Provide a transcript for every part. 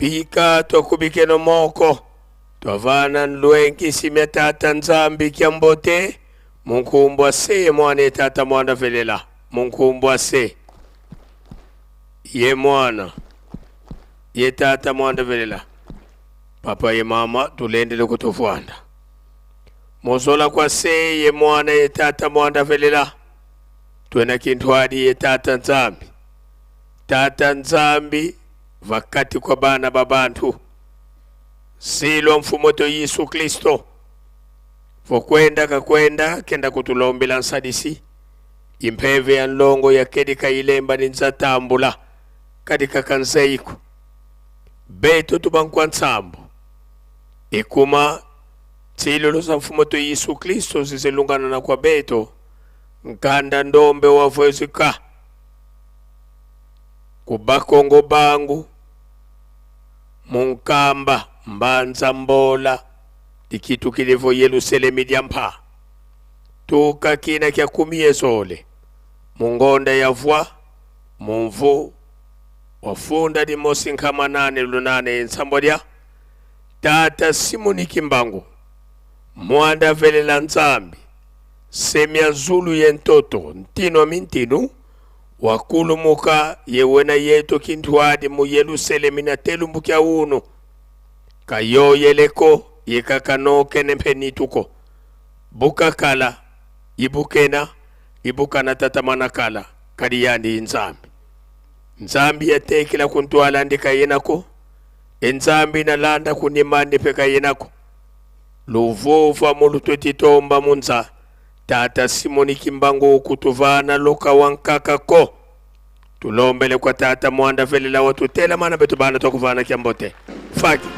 Pika tokubike no moko. Twavana nluenki simya tata nzambi kiambote. Munkumbwa se mwana tata mwana velela. Munkumbwa se. Ye mwana. Ye tata mwana velela. Papa ye mama tulendele kutufwanda. Mozola kwa se ye mwana ye tata mwana velela. Tuena kintwadi ye tata nzambi. Tata nzambi vakati kwa bana babantu. Silo mfumoto Yesu Kristo. Fokwenda kakwenda kenda kutulombela nsadisi. Impeve ya nlongo ya kedika ilemba ninzatambula. Kadika kanzeiku. Beto tubankwa nsambo. Ikuma tsilo za mfumoto Yesu Kristo zizelungana na kwa beto. Nkanda ndombe wavwezika. Kubakongo bangu. Munkamba mbanza mbola. Dikitu kilevo Yerusalemi diampa. Tuka kina kia kumie zole. Mungonda ya vwa. Munvu. Wafunda di mosi nkama nane lunane nsambodia. Tata Simoni Kimbangu. Mwanda velela nzambi. Semia zulu yentoto. Ntino mintinu. Wakulu muka yewena yeto kintuadi mu Yerusalemi na telu mbukia unu. Kayo yeleko yekakano kene penituko. Buka kala. Ibukena. Ibukana tatamana kala. Kadiyandi nzambi. Nzambi ya tekila kuntuala ndika yenako. Nzambi na landa kunimani peka yenako. Luvuva mulutwetitomba munza. Tata Simoni Kimbangu kutuvana loka wankakako. Tulombele kwa tata mwanda velela watu tela mana betubana tokuvana kiambote. Faki.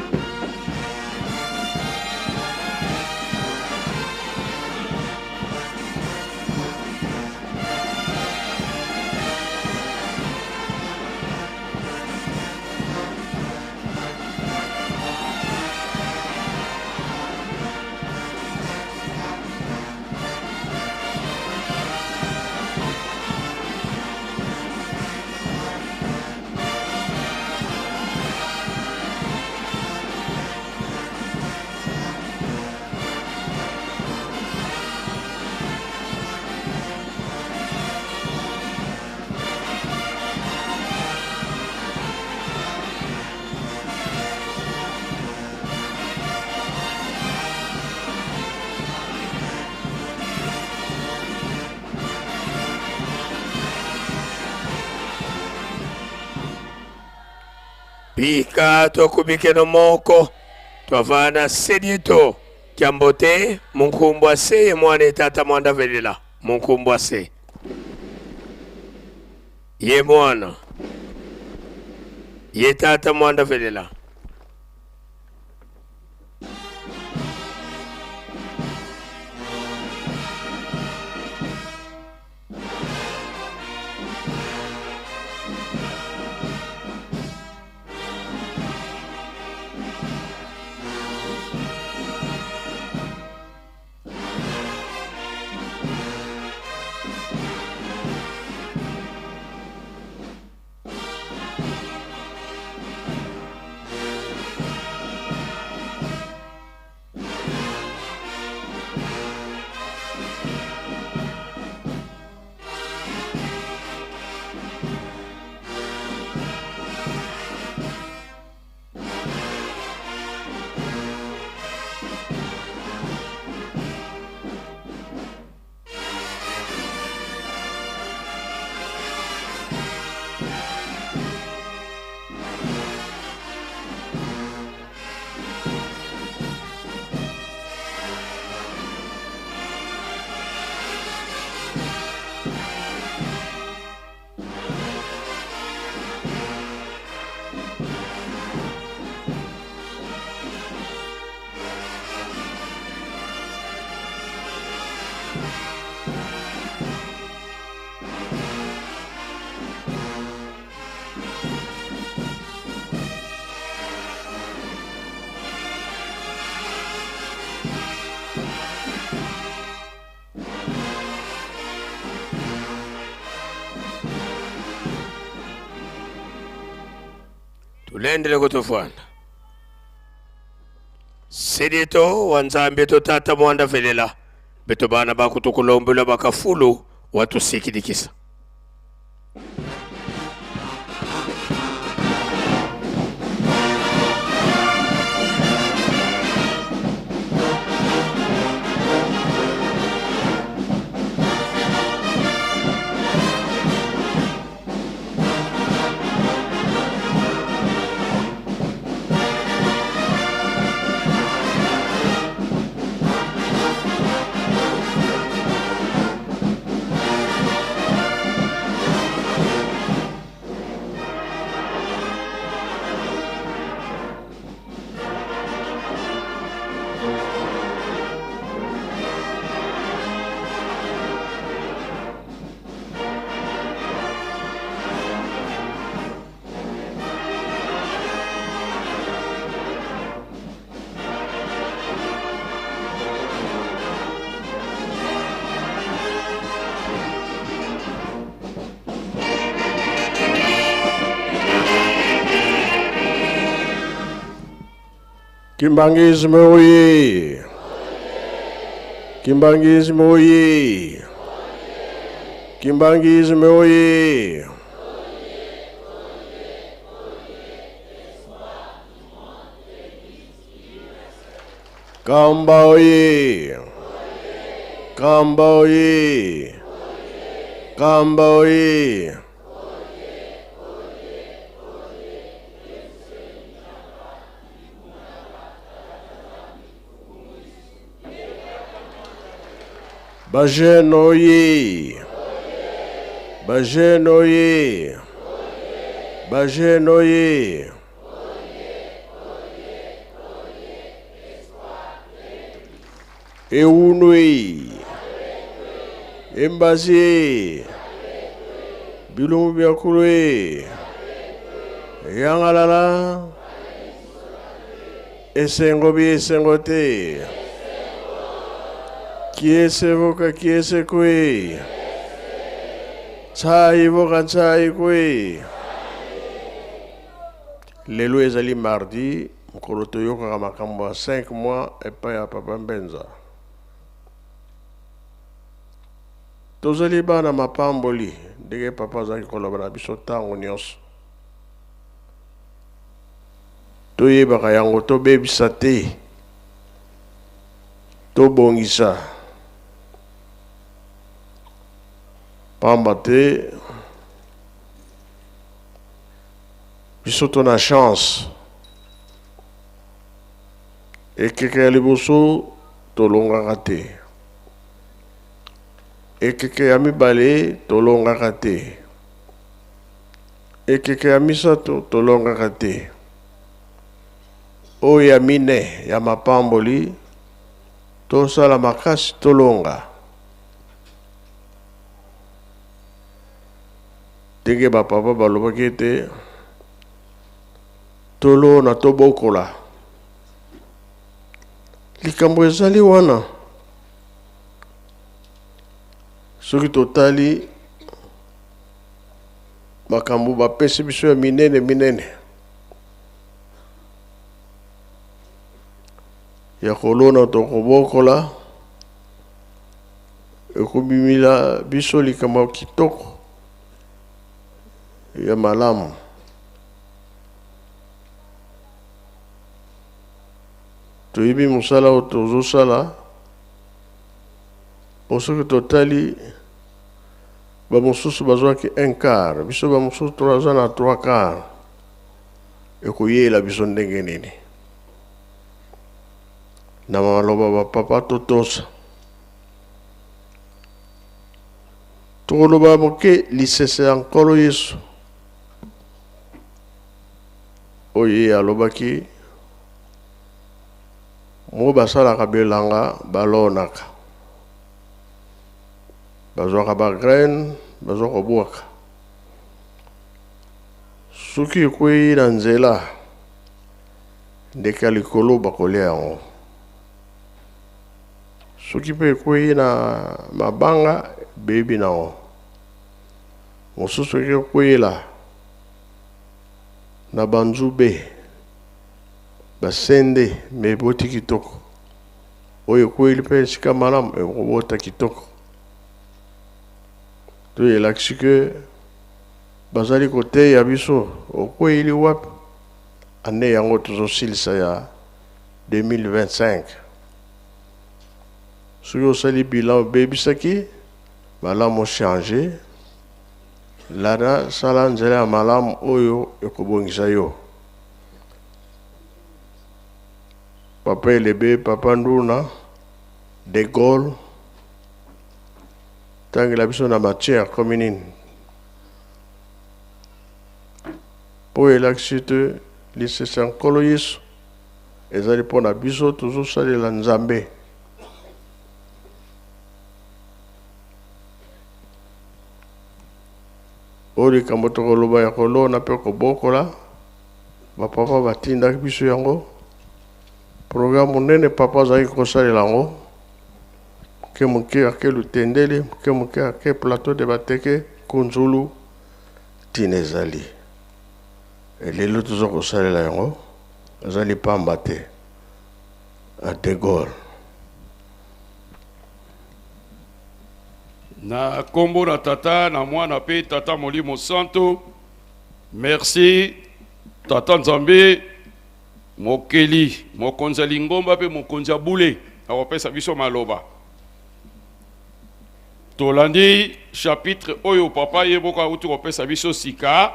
Pika tokubike no moko. Twavana sedito. Kiambote. Munkumbwa se mwane tata mwanda velela. Munkumbwa se. Ye mwana. Ye tata mwanda velela. tulendele kutofwana sidito wanzambe to tata mwanda velela beto bana bakutukulombela bakafulu watusikidikisa Kimbangisme oye! Kimbangisme oye! Kimbangisme oye! Kamba oye! Kamba oye! Kamba oye! Bajeno oye! Bajeno oye! Bajeno oye! Eunui! Embasie! Bilumbu biakulwe! Yangalala! Esengo bi esengo te! Kiese voka kiese kwe. Chai voka chai kwe. Lelo ezali mardi, mkolo toyoka makambo 5 mois epai ya Papa Mbenza. Tozali bana mapamboli, ndenge papa azali koloba na biso ntango nyonso. Toyebaka yango tobebisa te. Tobongisa. Pamba te biso tona chance ekeke ya liboso tolongaka te ekeke ya mibale tolongaka te ekeke ya misato tolongaka te oyo ya mine ya mapamboli tosala makasi tolonga ndenge bapapa balobaki ete tolona tobokola likambo ezali wana soki totali makambo bapesi biso ya minene ya kolona tokobokola ekobimila biso likambo kitoko ya malamu toyebi mosala oyo tozosala po soki totali bamosusu bazwaki 1/4 biso bamosusu toza na 3/4 ekoyela biso ndenge nini na maloba bapapa totosa tokoloba moke lisese ya nkolo Yesu oye alobaki mo basalaka bilanga balonaka bazwaka bagraine bazwaka bwaka soki ekwei na nzela ndeka likolo bakolia yango soki mpe ekwei na mabanga bebi nango mosusu ekwela na banzube basende me boti kitoko oyo kweli pe sika malamu ekobota kitoko toyelakisi ke bazali koteya biso okweli wapi ane yango tozosilisa ya 2025 soki osali bilan obebisaki malamu change lana sala nzela ya malamu oyo ekobongisa yo Papa Elebe, Papa Nduna, De Gaulle, tant que la personne a matière commune. Pour l'élaxite, lycée Saint-Coloïs, ils allaient pour la biso, toujours ça de la Nzambé. Ori kamotoko loba ya kolo na pe ko bokola, ba papa batinda biso yango. Programme nene papa zaki kosalela ngo ke muke ake lutendeli ke muke ake plateau de bateke kunzulu tinezali elelo tuzo kosalela yango azali pamba te a De Gaulle na kombo na tata na mwana pe tata Molimo Santo. Merci tata Nzambe mokeli mokonza lingomba pe mokonza bule akopesa biso maloba tolandi chapitre oyo papa yeboka uti kopesa biso sika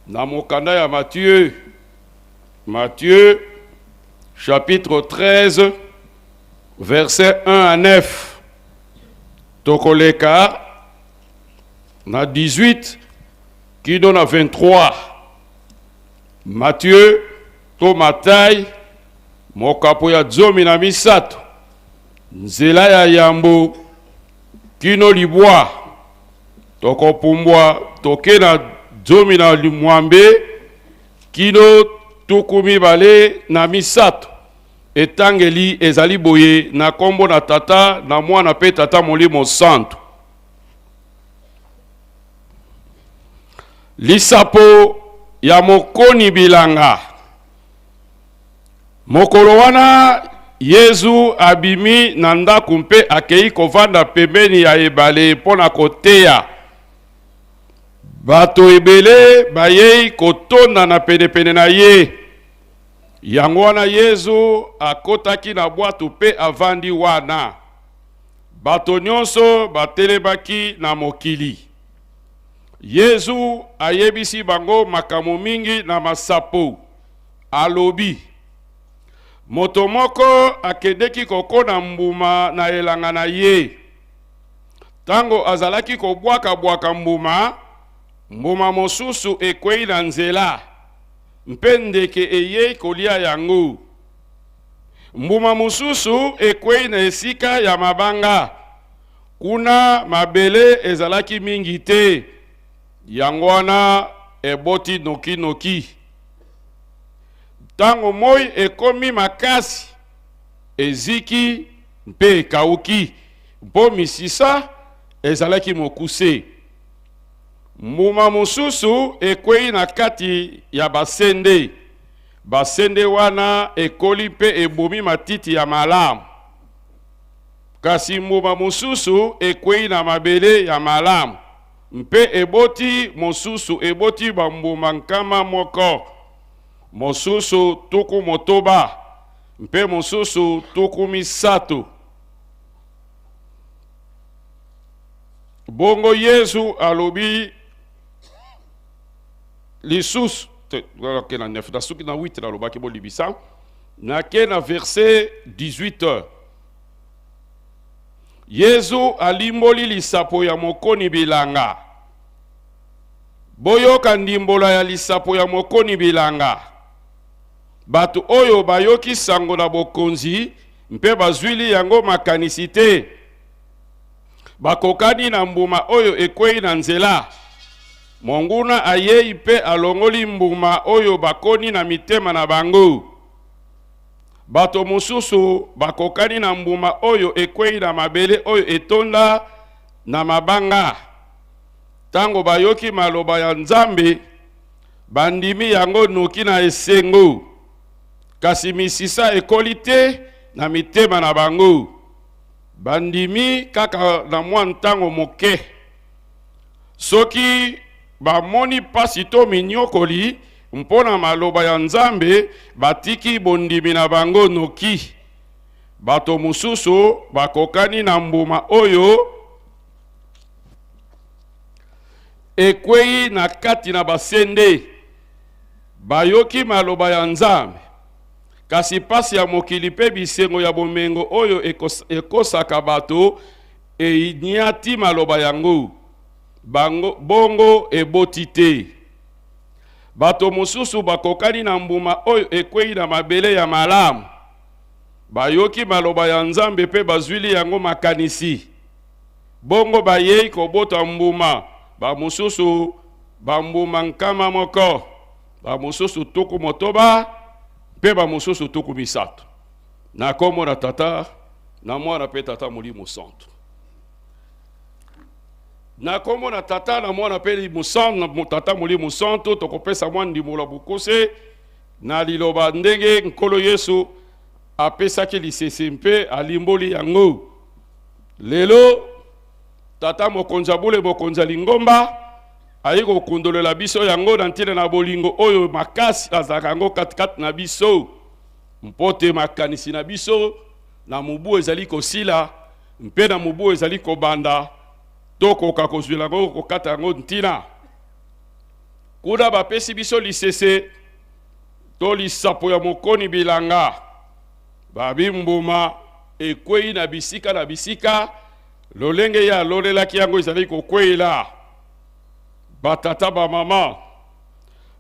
na mokanda ya Matthieu chapitre 13 verset 1 à 9 tokoleka na 18 qui donne à 23 Matthieu to Matai mokapo ya 17 nzela ya yambo kino libwa tokopumbwa toke na 17 kino tukumi bale na misato etangeli ezali boye na kombo na tata na mwana pe tata Molimo Santo. Lisapo ya mokoni bilanga mokolo wana Yesu abimi na ndaku mpe akei kovanda pembeni ya ebale pona koteya bato ebele bayei kotonda na penepene na ye. Yango wana Yesu akotaki na bwato pe avandi wana bato nyonso batelebaki na mokili. Yesu ayebisi bango makambo mingi na masapo alobi moto moko akedeki kokona mbuma na elanga na ye. Tango azalaki kobwaka mbuma mosusu ekwei na nzela mpe ndeke eyei kolia yango. Mbuma mosusu ekwei na esika ya mabanga kuna mabele ezalaki mingi te yango wana eboti noki. Tango moi ekomi makasi eziki mpe kauki mpo misisa ezalaki mokuse. Mbuma mosusu ekwei na kati ya basende wana ekoli mpe ebomi matiti ya malamu. Kasi mbuma mosusu ekwei na mabele ya malamu mpe eboti mosusu eboti bambuma nkama moko, mosusu tuku motoba mpe mosusu tuku misato. Bongo Yesu alobi lisusu na 9 da suki na 8 na lobaki bo libisa na ke na verset 18. Yesu alimboli lisapo ya mokoni bilanga. Boyoka ndimbola ya lisapo ya mokoni bilanga. Batu oyo bayoki sango na bokonzi mpe bazwili yango makanisite. Bakokani na mbuma oyo ekwei na nzela. Monguna ayei mpe alongoli mbuma oyo bakoni na mitema na bango. Bato mosusu bakokani na mbuma oyo ekwei na mabele oyo etonda na mabanga. Tango bayoki maloba ya Nzambe bandimi yango noki na esengo kasi misisa ekoli te na mitema na bango bandimi kaka na mwa ntango moke soki bamoni pasi to minyokoli mpona maloba ya Nzambe batiki bondimi na bango noki bato mususu bakokani na mbuma oyo ekwei na kati na basende bayoki maloba ya Nzambe kasi pasi ya mokili pe bisengo ya bomengo oyo ekosaka bato enyati maloba yango bongo eboti te bato mosusu bakokani na mbuma oyo ekwei na mabele ya malamu bayoki maloba ya Nzambe pe bazwili yango makanisi bongo bayei kobota mbuma bamosusu bambuma nkama moko bamosusu tuku motoba pe bamosusu tuku misato na kombo na tata na mwana pe tata Molimo Santo na kombo na tata na mwana pe na tata Molimo Santo tokopesa mwana ndimola bukose na liloba ndenge nkolo Yesu apesaki lisese mpe alimboli yango lelo tata mokonza bule mokonza lingomba ayi kokundolela biso yango na ntina na bolingo oyo makasi azalaka yango katikati na biso mpote makanisi na biso na mubu ezali kosila mpe na mubu ezali kobanda tokoka kozwila yango kokata yango ntina kuna bapesi biso lisese to lisapo ya mokoni bilanga babimbuma ekwei na bisika lolenge ya lolelaki yango ezali kokwela batata ba mama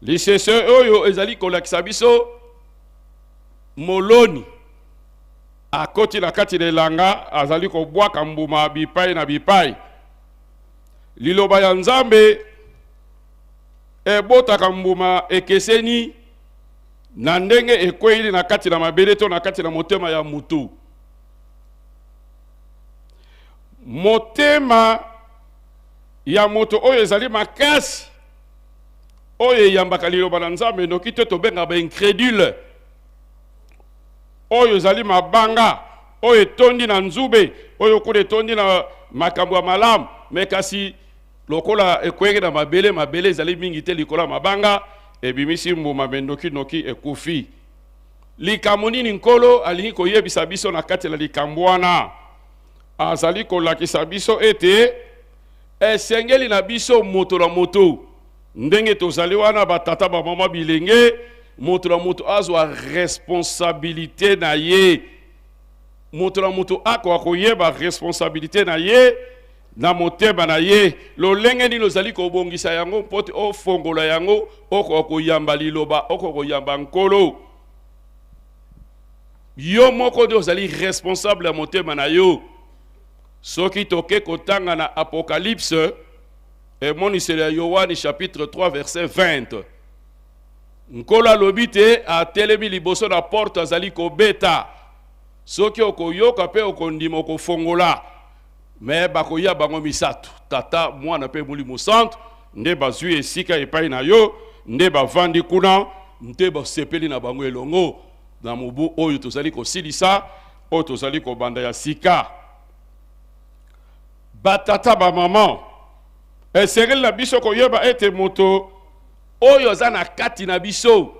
lisese oyo ezali kolakisa biso moloni akoti na kati lelanga azali kobwaka mbuma bipai na bipai liloba ya Nzambe ebotaka mbuma ekeseni na ndenge ekweli na kati na mabele to na kati na motema ya mutu motema ya moto oyo ezali makasi oyo eyambaka liloba na Nzambe noki te tobenga ba incrédule oyo ezali mabanga oyo etondi na nzube oyo kuna etondi na makambo ya malamu me kasi lokola ekwenge na mabele ezali mingi te likola mabanga ebimisi mbuma mendoki noki ekufi likambo nini nkolo alingi koyebisa biso na kati na likambo wana azali kolakisa biso ete esengeli na biso moto na moto ndenge tozali wana batata ba mama bilenge moto na moto azwa responsabilité na ye moto na moto akoyeba responsabilité na ye na motema na ye lolenge nini ozali kobongisa yango mpote ofongola yango okoyamba liloba okoyamba nkolo yo moko nde ozali responsable ya motema na yo soki toke kotanga na Apocalypse emoniseli ya Yohani chapitre 3 verset 20 nkolo alobi te atelemi liboso na porte azali kobeta soki okoyoka pe okondima okofongola me bakoya bango misato tata mwana pe Molimo Santo nde bazwi esika epai na yo nde bavandi kuna nde basepeli na bango elongo na mubu oyo tozali kosilisa oyo tozali kobanda ya sika batata ba mama esengeli na biso koyeba ete moto oyo aza na kati na biso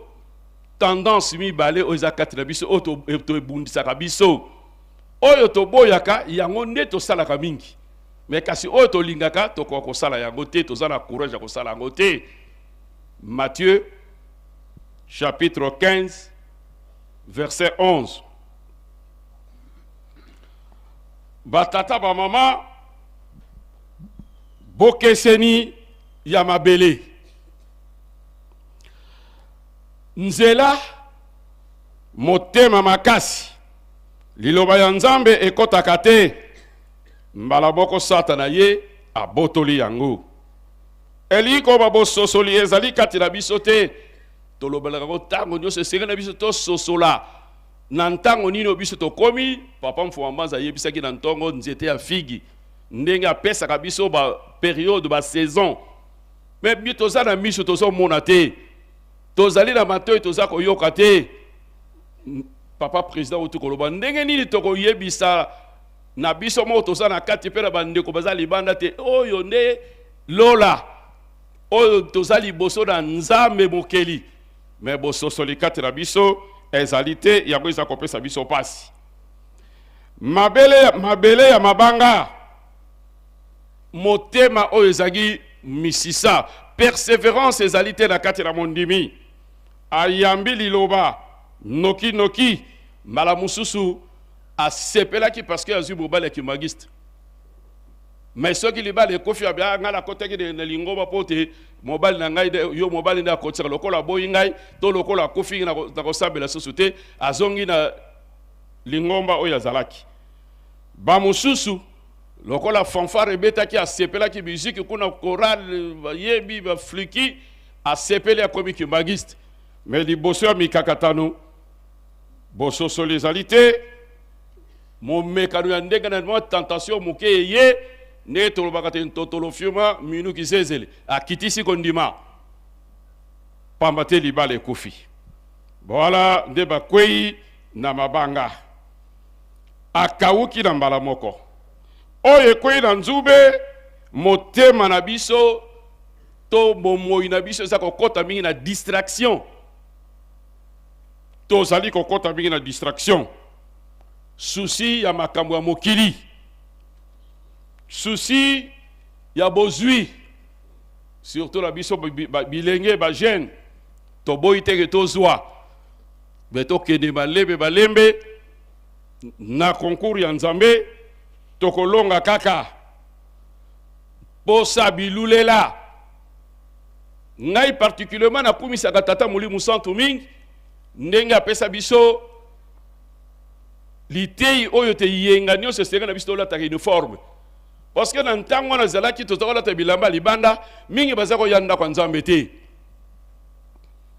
tendance mibale oyo eza kati na biso oyo tobundisaka biso oyo toboyaka yango nde tosalaka mingi me kasi oyo tolingaka tokoka kosala yango te toza na courage ya kosala yango te Matthieu chapitre 15 verset 11 batata ba mama bokeseni ya mabele nzela motema makasi liloba ya Nzambe ekotaka te mbala moko Satana ye abotoli yango eliko babososoli ezali kati na biso te tolobelaka ko tango nyonso esengeli na biso tososola na ntango nini biso tokomi papa mfuma mbanza yebisaki na ntongo nzete ya figi ndenge apesaka biso ba période ba saison mais bi toza na miso tozomona te tozali na matoi toza koyoka te papa président otu koloba ndenge nini tokoyebisa na biso moko toza na kati mpe na bandeko baza libanda te oyo nde lola oyo toza liboso na nzambe mokeli me bososoli kati na biso ezali te yango eza kopesa biso pasi mabele ya mabanga motema oyo ezali misisa persévérance ezali te na kati na mondimi ayambi liloba noki mbala mosusu asepelaki parce que azwi mobali ya kimagiste mais soki libala ekofi abia ngai nakotaki na lingomba mpo te mobali na ngai yo mobali nde akotisaka lokola aboyi ngai to lokola akofi nakosambela susu te azongi na lingomba oyo azalaki bamosusu lokola fanfare ebetaki asepelaki muziki kuna chorale bayebi bafliki asepeli akomi kimagiste mais liboso ya mikakatano bososoli ezali te momekano ya ndenge na mwa tentation moke eye nde tolobaka te ntotolofiuma minuki zezele akitisi kondima pamba te libala ekufi boala nde bakwei na mabanga akawuki na mbala moko oyo ekwei na nzube motema na biso to bomoi na biso eza kokota mingi na distraction tozali kokota mingi na distraction souci ya makambo ya mokili souci ya bozwi surtout na biso bilenge bagene toboyi teke tozwa me tokende balembe na concours ya nzambe tokolonga kaka posa bilulela ngai particulièrement nakumisaka tata Molimo Santu mingi ndenge apesa biso litei oyo te yenga nyonso esenga na biso tolataka uniforme parce que na ntango wana ezalaki tozakolata bilamba libanda mingi baza koyanda kwa nzambe te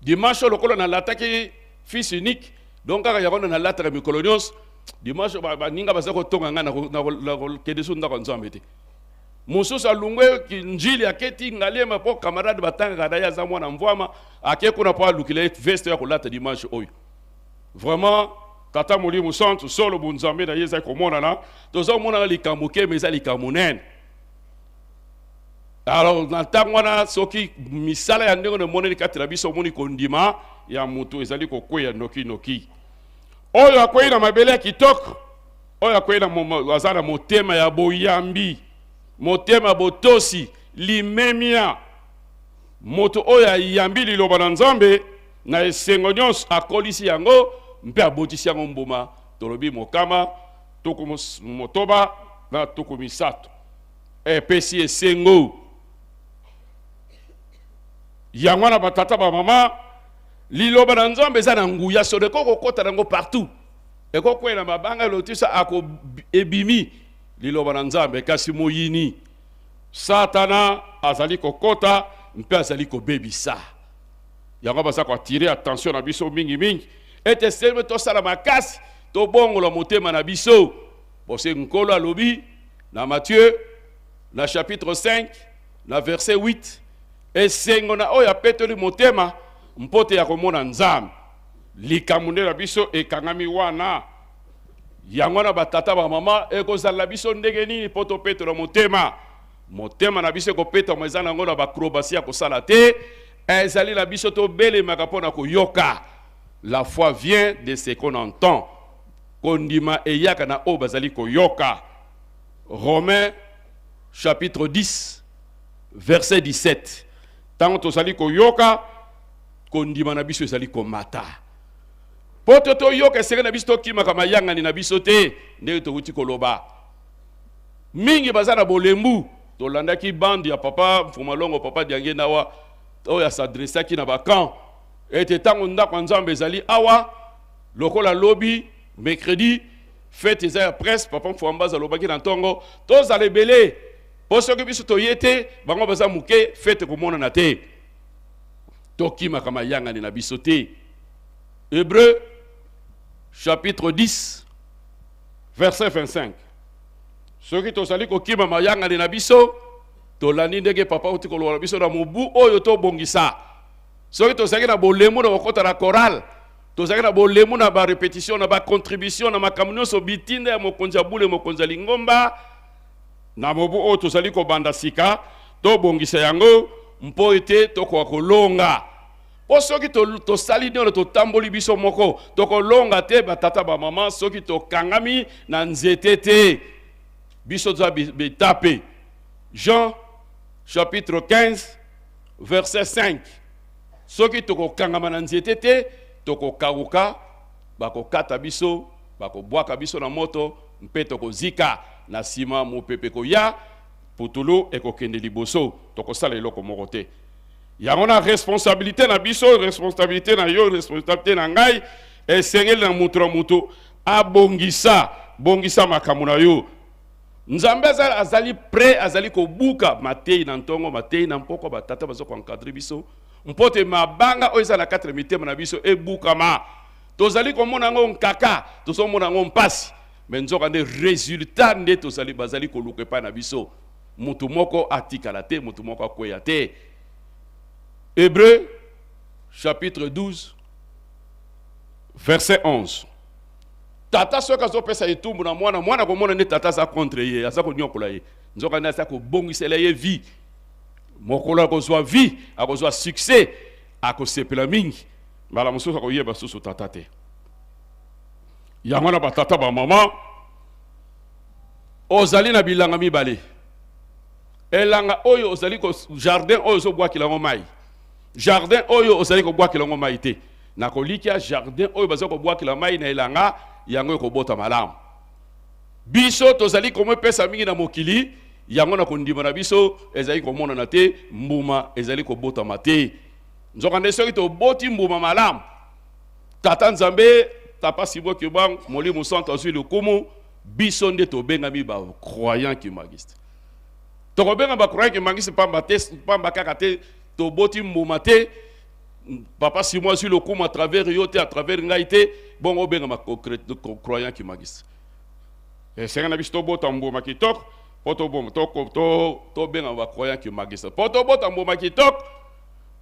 dimanche lokola nalataki fils unique donc kaka yango nalataka mikolo nyonso dimanche baninga baza kotonga ngai nakokende so ndako nzambe te mosusu alungwe njili aketi ngalema mpo camarade batangaka na ye aza mwana mvwama ake kuna mpo alukila veste ya kolata dimanche oyo vraiment tata Molimo Santu solo bunzambe na ye ezali komonana toza komonana likambo ke me eza likambo nene alors na ntango wana soki misala ya ndenge emonani kati na biso omoni kondima ya moto ezali kokweya noki oyo akwei na mabele ya kitoko oyo akwei na aza na motema ya boyambi motema botosi limemia moto oyo ayambi liloba na nzambe na esengo nyonso akolisi yango mpe abotisi yango mbuma tolobi mokama tuku motoba na tuku misato epesi esengo yango wana batata bamama liloba na nzambe eza na nguya so ekokokota nango partout ekokwela mabanga lotisa ako ebimi liloba na nzambe kasi moyini satana azali kokota mpe azali kobebisa yango baza koatire attention na biso mingi ete selme tosala makasi tobongola motema na biso bose nkolo alobi na Matthieu na chapitre 5 na verset 8 esengo na oyo apetoli motema mpote ya komona nzambe likambo nde na biso ekangami wana yango na batata bamama ekozala biso ndenge nini mpo topetola motema na biso ekopetama eza nango na bakrobasi ya kosala te ezali na biso tobelemaka mpo na koyoka. La foi vient de ce qu'on entend. Kondima eyaka na o bazali koyoka. Romains chapitre 10 verset 17. Tango tozali koyoka kondima na biso ezali komata. Poto to yoka esenge na biso tokima kama yangani na biso te ndenge tokuti koloba. Mingi bazana bolembu tolandaki bandi ya papa Mfumalongo papa Diange nawa oya s'adressaki na bakan ete tango ndako nzambe ezali awa lokola lobi mercredi fête eza ya presse papa Mfuambaza lobaki na ntongo tozala ebele po soki biso toyete bango baza muke fête komona na te tokima kama yangani na biso te. Hébreux chapitre 10 verset 25. Soki tozali kokima mayangani na biso tolandi ndenge papa uti koloba biso na mobu oyo to bongisa soki tozalaki na bolemu na kokota na chorale, tozalaki na bolemu na ba répétition na ba contribution na makambo nyonso bitinda ya mokonzi ya bule mokonzi ya lingomba na mobu oyo tozali kobanda sika tobongisa yango mpo ete tokoka kolonga. Po soki tosali niono totamboli biso moko tokolonga te batata bamama soki tokangami na nzete te biso toza betape. Jean chapitre 15 verset 5. Soki tokokangama na nzete te tokokawuka bakokata biso bakobwaka biso na moto mpe tokozika na sima mopepe koya putulu ekokende liboso tokosala eloko moko te. Yango na responsabilité na biso, responsabilité na yo, responsabilité na ngai, esengeli na mutu na mutu bongisa makambo na yo. Nzambe azali prêt, azali kobuka matei na ntongo, matei na mpoko batata bazo ko encadrer biso. Mpote mabanga oyo ezala 4 mitema na biso ebukama. Tozali komona ngo nkaka, tozomona ngo mpasi. Mais nzoka nde résultat nde tozali bazali koluka pa na biso. Mutu moko atikala te, mutu moko akweya te. Hébreux, chapitre 12, verset 11. Tata soka zo pesa etumbu na mwana komona ne tata za contre ye, aza ko nyokola ye. Nzoka na sa ko bongisela ye vie. Mokolo akozwa vie, akozwa succès, akosepela mingi. Mbala mususu akoyeba susu tata te. Yango na batata ba mama ozali na bilanga mibale. Elanga oyo ozali ko jardin oyo zo bwakila ngo mai. Jardin oyo ozali ko bwakila ngo mai te. Na kolikia jardin oyo bazo ko bwakila mai na elanga yango ko bota malamu. Biso tozali ko pesa mingi na mokili yango na kondima na biso ezali ko mona na te mbuma ezali ko bota mate. Nzoka ndeso to boti mbuma malamu. Tata Nzambe tapa sibo kibang moli musanto azui lukumu biso nde to benga mi ba croyant ki magiste. To benga ba croyant ki magiste pamba kaka te to boti mbuma te papa si moi sur le coup à travers yote à travers ngaité bon o benga ma croyant qui magis et c'est un abisto botambo makitok poto bom to benga ma croyant qui magis poto botambo makitok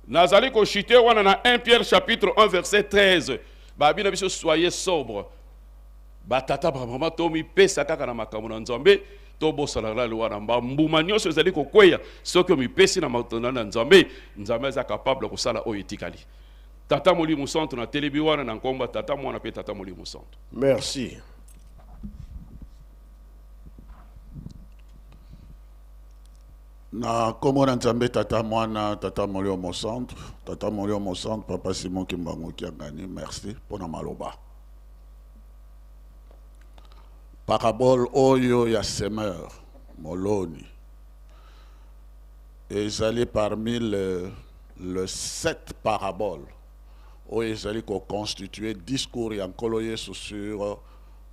nazali ko chité wana na 1 Pierre chapitre 1 verset 13 ba bina biso soyez sobre ba tata ba mama to mi pesa kaka na makambo na Nzambe to bosala la loi na mbuma nyonso ezali kokweya soki omipesi na matona na Nzambe Nzambe za capable kosala oyo etikali. Tata Molimo Santo na telebi wana na nkomba tata mwana pe tata Molimo Santo. Merci. Na komona Nzambe tata mwana tata Molimo Santo, tata Molimo Santo papa Simon Kimbangu Kiangani, merci pour na maloba. Parabole oyo ya semeur moloni ezali parmi le 7 paraboles oyo ezali ko constituer discours ya nkolo Yesu sur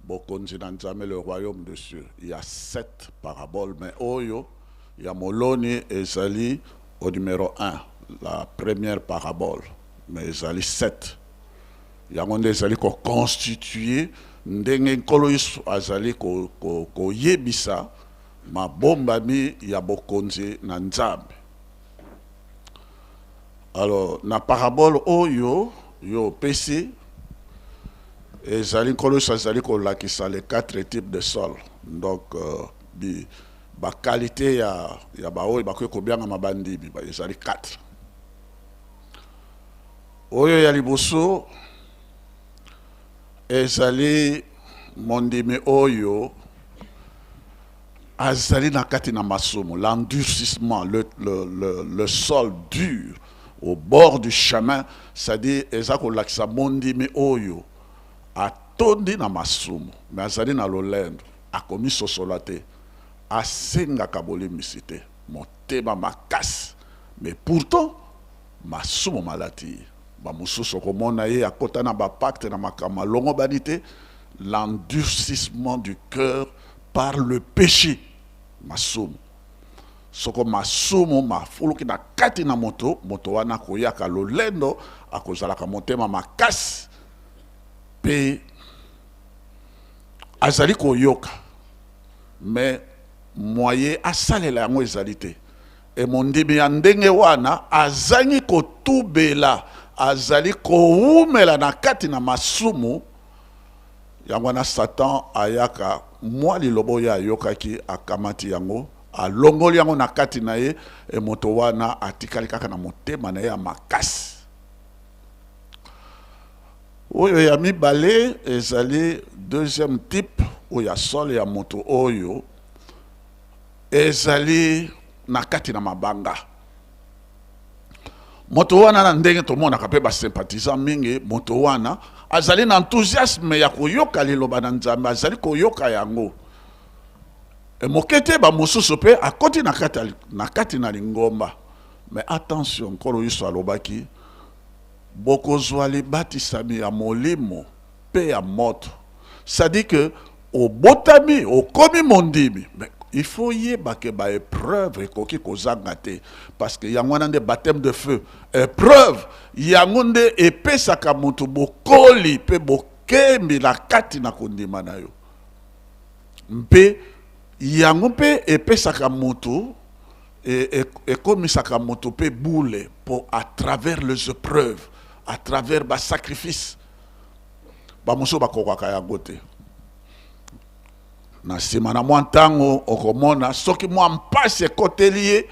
bokonzi na Nzambe le royaume de Dieu. Il y a 7 paraboles mais oyo ya moloni ezali au numéro 1 la première parabole mais ezali 7 yango nde ezali ko constituer ndenge nkolo Yesu azali ko yebisa mabombami ya bokonzi na Nzambe. Alors na parabole oyo yo pesi ezali nkolo Yesu azali ko lakisa les 4 types de sol. Donc ba qualité ya baoyo bakoki kobianga mabandibi ba ezali 4. Oyo ya liboso ezali mondimi oyo azali na kati na masumu, l'endurcissement, le sol dur au bord du chemin, c'est-à-dire ezako lakisa mondimi oyo atondi na masumu mais azali na lolendo akomi sosolate asenga kabolimbisi te motema makasi mais pourtant masumu malati ba mususu komona ye akota na ba pacte na makama longo banité l'endurcissement du cœur par le péché masumu soko masumu mafuluki na kati na moto wana koyaka lolendo akozalaka motema makasi pe azali koyoka mais moyen asalela yango ezali te e mondimi ya ndenge wana azangi kotubela azali koumela na kati na masumu yango wana Satan ayaka mwa lilobo ya ayokaki akamati yango alongoli yango na kati na ye e moto wana atikali kaka na motema na ye ya makasi. Oyo ya mibale ezali deuxième type oyo ya sol ya moto oyo ezali na kati na mabanga. Moto wana na ndenge tomonaka mpe basympathisant mingi, moto wana azali na enthousiasme ya koyoka liloba na Nzambe, azali koyoka yango. E mokete ba mosusu mpe akoti na kati na lingomba. Mais attention, nkolo Yesu alobaki bokozwa libatisami ya molimo pe ya moto. Ça dit que au botami, au komi mondimi, mais il faut yeba ke ba épreuve koki kozanga te parce que yango nande baptême de feu. Épreuve yango nde epesaka moto bokoli pe bokembi na kati na kondima na yo. Mpe yango mpe epesaka moto ekomisaka moto pe boule pour à travers les épreuves, à travers ba sacrifice. Ba moso bakokaka yango te. Na sima na mwa ntango okomona soki mwa mpasi ekoteli ye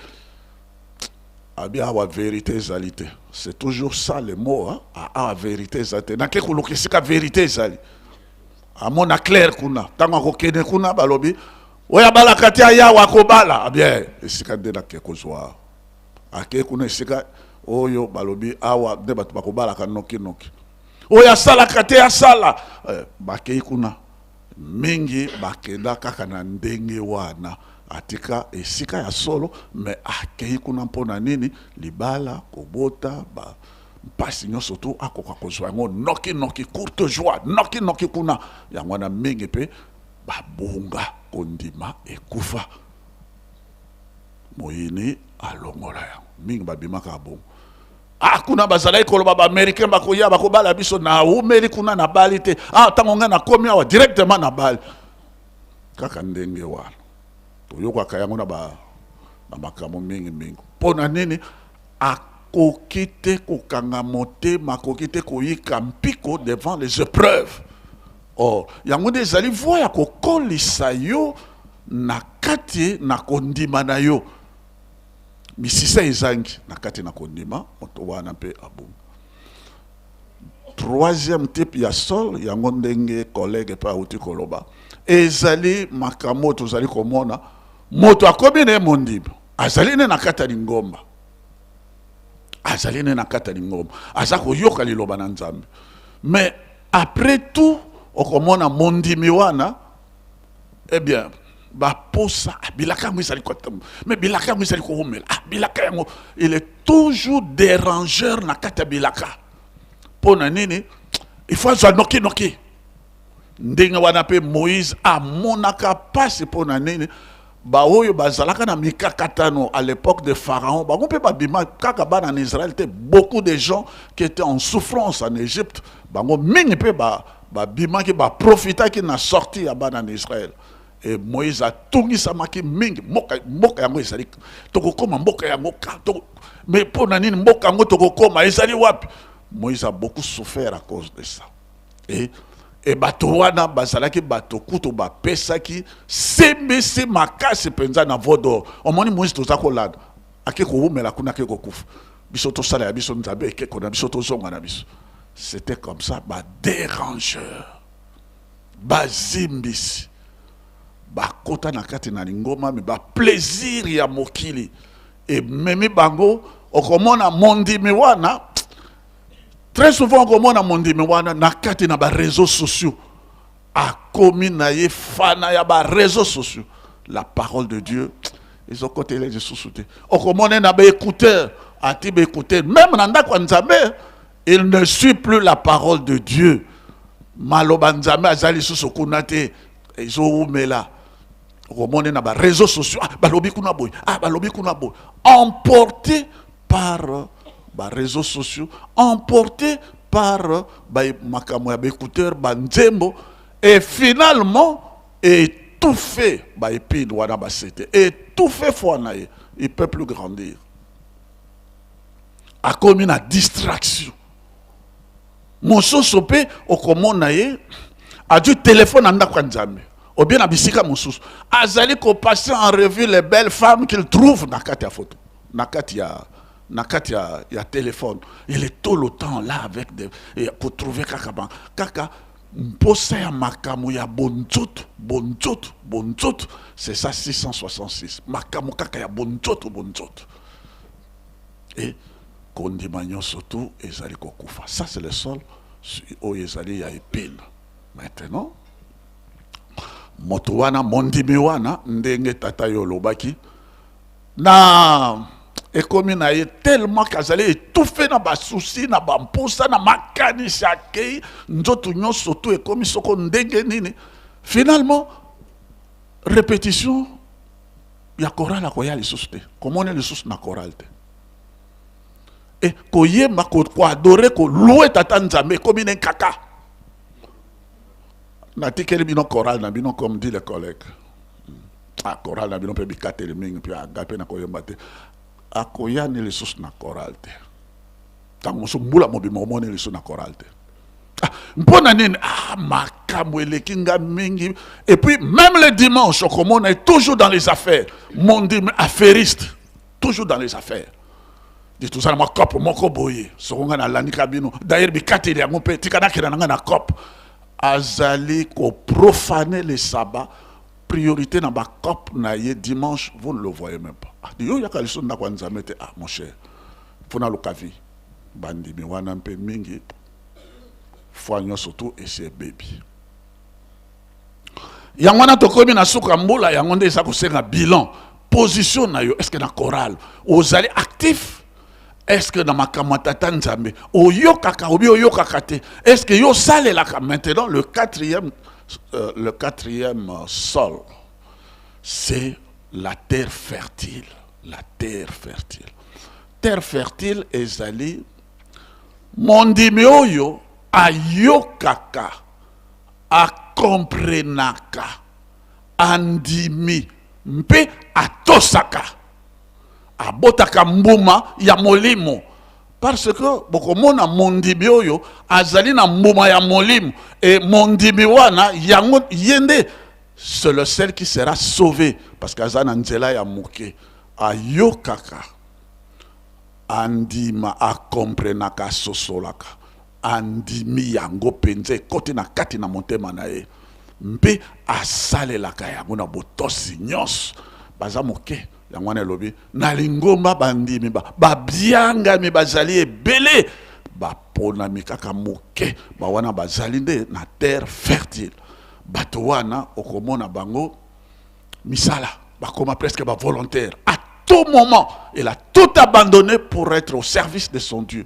abia awa vérité ezali te. C'est toujours ça le mot, hein? Awa vérité ezali te. Nake koluka esika vérité ezali amona clair kuna ntango akokende kuna balobi oya balaka te ayawa akobala abia esika nde nake kozwa ake kuna esika oyo balobi awa nde bato bakobalaka noki oyo asalaka te asala bakei kuna mingi bakenda kaka na ndenge wana atika esika ya solo mais akei kuna mpona nini libala kobota ba mpasi nyonso tu akoka kozwa yango noki courte joie noki kuna yango na mingi pe babunga kondima ekufa moyini alongola yango mingi babimaka bongo. Kuna bazalaki koloba ba américain bakoya bakobala biso na umeli kuna na bali te. Tango nga na komi awa directement na bali. Kaka ndenge wana. Toyoka yango na makambo mingi. Pona nini akokite kokanga motema akokite koyika mpiko devant les épreuves. Or yango nde ezali voya kokolisa yo na kati na kondima na yo. Misisa ezangi na kati na kondima moto wana pe abu. Troisième type ya sol yango ndenge collègue pa uti koloba ezali makambo tozali komona moto akomi na mondima azali ne na kata lingomba aza koyoka liloba na Nzambe mais après tout okomona mondimi wana eh bien baposa bilaka mwisali kotam mais bilaka mwisali ko humela bilaka yango il est toujours dérangeur na kata bilaka pona nini il faut ça noki ndinga wana pe Moïse amonaka passe pona nini ba oyo bazalaka na mikakatano à l'époque de Pharaon ba pe babima kaka bana en Israël te beaucoup de gens qui étaient en souffrance en Égypte bango mingi pe ba bima ki ba profita ki na sorti ya bana en Israël. Et Moïse a tungi samaki mingi mboka yango ezali tokokoma mboka yango mais pona nini mboka yango tokokoma ezali wapi. Moïse a beaucoup souffert à cause de ça. Et bato wana bazalaki bato kuto ba pesaki sembese makasi penza na vodo. Omoni Moïse toza kolanda ake ko umela kuna ke ko kufa biso to sala ya biso Nzambe ke ko na biso to zonga na biso. C'était comme ça ba dérangeur ba zimbisi ba kota na kati na lingoma me ba plaisir ya mokili et memi bango okomona mondimi wana très souvent okomona mondimi wana na kati na ba réseaux sociaux akomi na ye fana ya ba réseaux sociaux la parole de Dieu ils ont côté les sous-soutés okomona na ba écouteur ati ba écouteur même na ndako Nzambe il ne suit plus la parole de Dieu maloba Nzambe azali sous kunate ezomela okomona na ba réseaux sociaux balobi kuna boy emporté par ba réseaux sociaux emporté par ba makambo ya écouteur ba nzembo et finalement étouffé ba épine wana ba c'était étouffé fona ye il ne peut plus grandir. A commis une distraction. Mon sosopé, au comment a du téléphone en Nakwanzame. Ou bien à Bissika Moussous. Azali ko passer en revue les belles femmes qu'il trouve dans la photo. Il y a téléphone. Il est tout le temps là avec des. Pour trouver Kakaban. Kaka, Mposa ya makamu ya bonjout. C'est ça 666. Makamu kaka ya bonjout. Et Kondimagnon surtout, Ezali Kokufa. Ça c'est le sol où Ezali ya épine. Maintenant, Motowana, Mondimiwana, Ndenge Tata Yolobaki, na ekomi na ye tellement qu'azali étouffé na ba souci na ba mposa na makani chakei nzoto nyonso tout ekomi soko ndenge nini. Finalement, répétition ya chorale akoya lisusu te. Komone lisusu na chorale te. Et koyemba ko adorer ko louer Tata Nzambe comme un kaka. Natikeli bino chorale na bino comme dit les collègues. Ah, chorale na bino pe bikate le mingi puis agape na koyemba te. Akoya ne lisusu na chorale te. Tango so mbula mobima omone lisusu na chorale te. Mpona nini makambo elekinga mingi. Et puis même le dimanche on est toujours dans les affaires. Mon dit affairiste, toujours dans les affaires. Dit tout ça moi cop moko boye. Sokonga na lanika bino. D'ailleurs bikate ya ngompe tikana kira na cop. Azali ko profaner le sabbat. Priorité dans ma cop na ye dimanche, vous ne le voyez même pas. Yo ya kaliso na kwa nzamete mon cher. Fona lokavi. Bandi mi wana mpe mingi. Foignon surtout et c'est baby. Yangwana tokomi na suka mbula yangonde sa ko senga bilan. Position na yo est-ce que na chorale ozali actif? Est-ce que dans ma kamatata nzambe oyo kaka obi oyo kakate? Est-ce que yo sale la maintenant le quatrième sol, c'est la terre fertile. La terre fertile. Terre fertile ezali mondimi oyo ayokaka akomprenaka andimi mpe atosaka abotaka mbuma ya molimo. Parce que bokomona mondimi oyo azali na mbuma ya molimo et mondimi wana yango yende c'est le seul qui sera sauvé parce que azana nzela ya moke ayokaka andima akomprenaka sosolaka andimi yango penze kote na kati na motema na ye mpe asalelaka yango na botosi nyonso baza moke yango wana elobi na lingomba bandimi babiangami bazali ebele baponami kaka moke bawana bazali nde na terre fertile. Bato wana okomona bango misala bakoma presque volontaire. À tout moment il a tout abandonné pour être au service de son Dieu.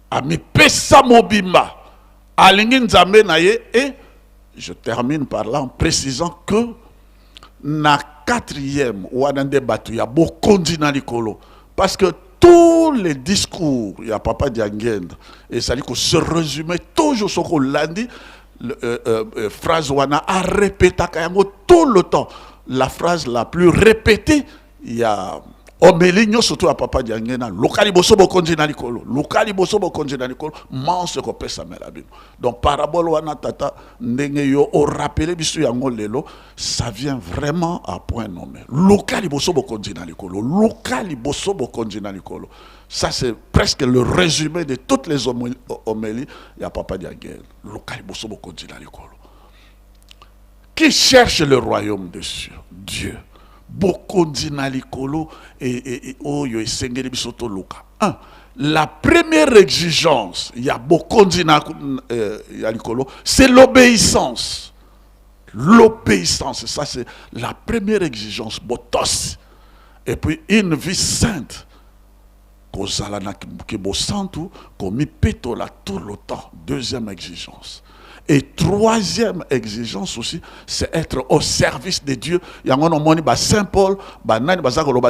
Ami pesa mobimba alingi nzambe na ye. Et je termine par là en précisant que na quatrième wadande batu ya bokondi na likolo parce que tous les discours ya papa Diangenda et ça dit que se résumer toujours ce qu'on l'a dit phrase wana a répété tout le temps. La phrase la plus répétée il y a Omeligno surtout à papa Diangena lokali boso bokonzi na likolo manse ko pesa melabino. Donc parabole wana tata ndenge yo o rappeler bisu yango lelo ça vient vraiment à point nommé. Lokali boso bokonzi na likolo. Ça c'est presque le résumé de toutes les homélies il y a papa Diangena lokali boso bokonzi na likolo. Qui cherche le royaume de Dieu? Bokondi na likolo et oyo esengeli bisoto luka. La première exigence, il y a bokondi na likolo, c'est l'obéissance. L'obéissance, ça c'est la première exigence, botos. Et puis une vie sainte. Kozala na kibosantu komi petola tout le temps. Deuxième exigence. Et troisième exigence aussi, c'est être au service de Dieu. Saint Paul,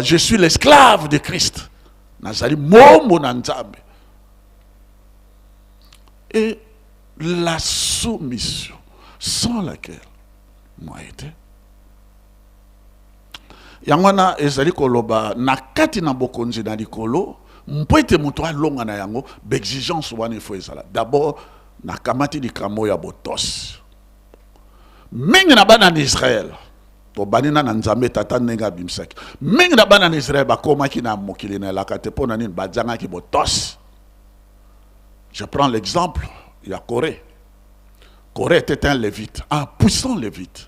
je suis l'esclave de Christ. Et la soumission, sans laquelle, moi, Yangwana ezali koloba na kati na bokonzi na likolo mpoete muto alonga na yango exigence wana il faut ezala. D'abord na kamati likamo ya botos. Mingi na bana na Israël to banina na Nzambe tata nenga bimsaki. Mingi na bana na Israël bakoma ki na mokili na lakate pona nini badzanga ki botos. Je prends l'exemple, il y a Corée. Corée était un lévite, un puissant lévite.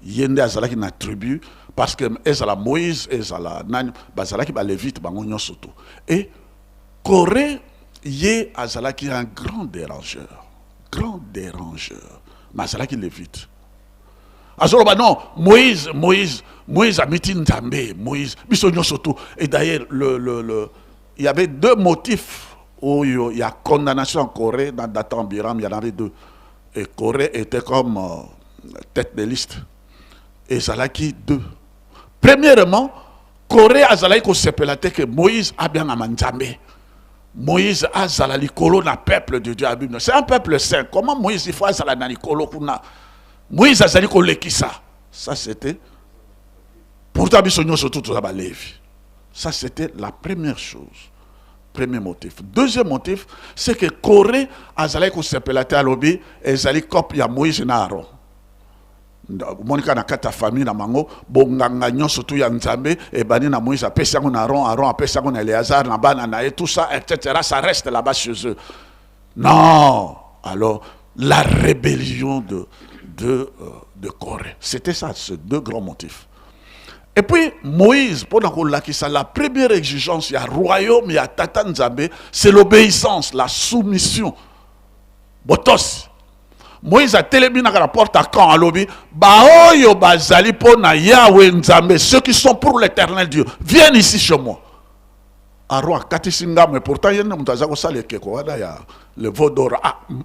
Yende azalaki na tribu parce que ezala Moïse ezala nani bazalaki ba lévite bango nyonso to. Et Corée yé azalaki un grand dérangeur. Grand dérangeur. Mais azalaki lévite. Azoloba non, Moïse a miti Nzambe, Moïse biso nyonso to. Et d'ailleurs il y avait deux motifs où il y a condamnation en Corée dans Dathan Biram, il y en avait deux. Et Corée était comme tête de liste. Et Zalaki deux. Premièrement, Corée a Zalaki ko sepelate que Moïse a bien amanzambe. Moïse a Zalali kolo na peuple de Dieu. C'est un peuple saint. Comment Moïse il faut Zalali kolo kuna? Moïse a Zalali ko lekisa. Ça c'était. Pourtant bisonyo surtout tout ça Lévi. Ça c'était la première chose. Premier motif. Deuxième motif, c'est que Corée a Zalaki ko sepelate à lobby et Zali cop ya Moïse na Aaron. Monika na kata famille na mango bonganga nyonso tu ya Nzambe et bani na Moïse apesa ngo na Aaron apesa ngo na Éléazar na bana na et tout ça etc. ça reste là-bas chez eux. Non, alors la rébellion de Corée, c'était ça, ces deux grands motifs. Et puis Moïse pendant qu'on l'a qui ça la première exigence il y a royaume il y a tata Nzambe, c'est l'obéissance, la soumission. Botos Moïse a téléminé à la porte à Caen à l'obé. Baoyo bazali pona Yahweh Nzambe, ceux qui sont pour l'éternel Dieu, viennent ici chez moi. Aro katisinga, mais pourtant il y a un ça le veau d'or